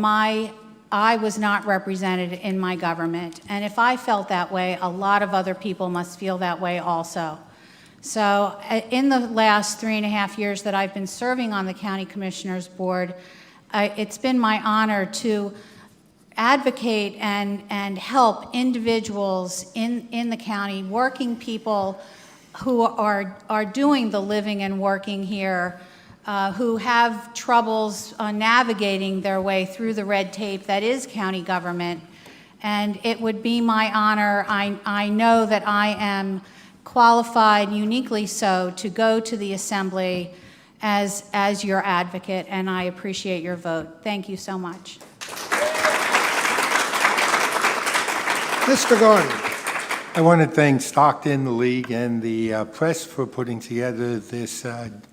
Speaker 6: I was not represented in my government, and if I felt that way, a lot of other people must feel that way also. So in the last 3.5 years that I've been serving on the County Commissioners Board, it's been my honor to advocate and help individuals in the county, working people who are doing the living and working here, who have troubles navigating their way through the red tape that is county government. And it would be my honor, I know that I am qualified, uniquely so, to go to the Assembly as your advocate, and I appreciate your vote. Thank you so much.
Speaker 2: Mr. Guardian.
Speaker 9: I want to thank Stockton, the league, and the press for putting together this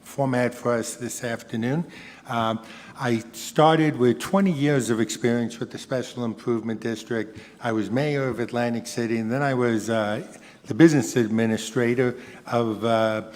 Speaker 9: format for us this afternoon. I started with 20 years of experience with the Special Improvement District. I was mayor of Atlantic City, and then I was the business administrator of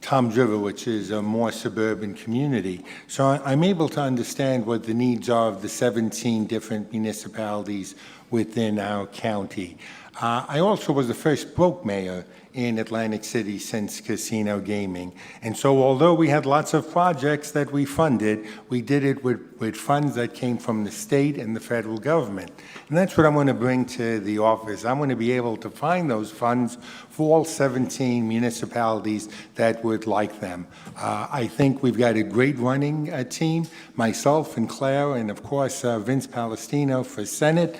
Speaker 9: Toms River, which is a more suburban community. So I'm able to understand what the needs are of the 17 different municipalities within our county. I also was the first broke mayor in Atlantic City since casino gaming. And so although we had lots of projects that we funded, we did it with funds that came from the state and the federal government. And that's what I'm going to bring to the office. I'm going to be able to find those funds for all 17 municipalities that would like them. I think we've got a great running team, myself and Claire, and of course Vince Palestino for Senate.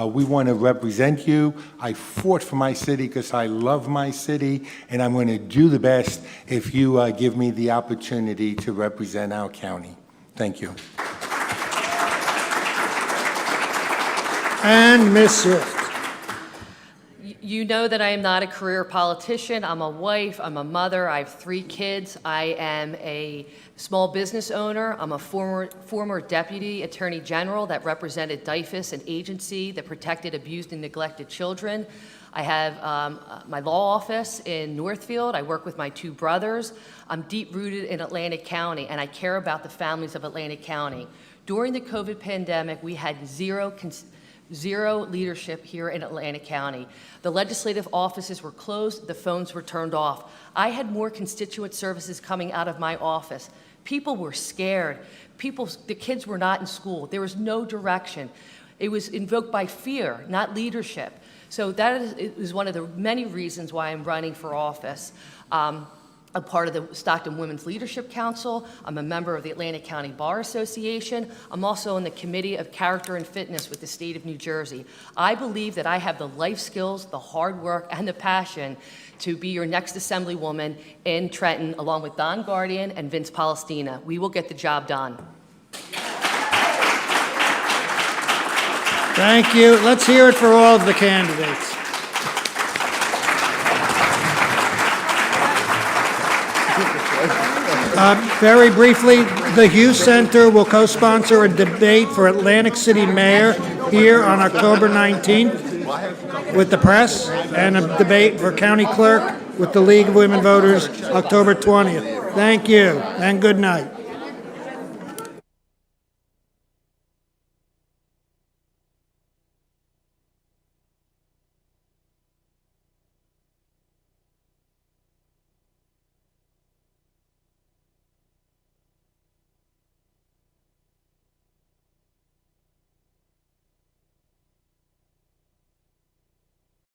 Speaker 9: We want to represent you. I fought for my city because I love my city, and I'm going to do the best if you give me the opportunity to represent our county. Thank you.
Speaker 2: And Ms. Swift.
Speaker 10: You know that I am not a career politician. I'm a wife, I'm a mother, I have 3 kids. I am a small business owner. I'm a former deputy attorney general that represented DIFUS, an agency that protected abused and neglected children. I have my law office in Northfield. I work with my 2 brothers. I'm deep-rooted in Atlantic County, and I care about the families of Atlantic County. During the COVID pandemic, we had zero leadership here in Atlantic County. The legislative offices were closed, the phones were turned off. I had more constituent services coming out of my office. People were scared. The kids were not in school. There was no direction. It was invoked by fear, not leadership. So that is one of the many reasons why I'm running for office. I'm part of the Stockton Women's Leadership Council. I'm a member of the Atlantic County Bar Association. I'm also on the Committee of Character and Fitness with the state of New Jersey. I believe that I have the life skills, the hard work, and the passion to be your next Assemblywoman in Trenton, along with Don Guardian and Vince Palestina. We will get the job done.
Speaker 2: Thank you. Let's hear it for all of the candidates. Very briefly, the Hughes Center will co-sponsor a debate for Atlantic City Mayor here on October 19th with the press, and a debate for County Clerk with the League of Women Voters October 20th. Thank you, and good night.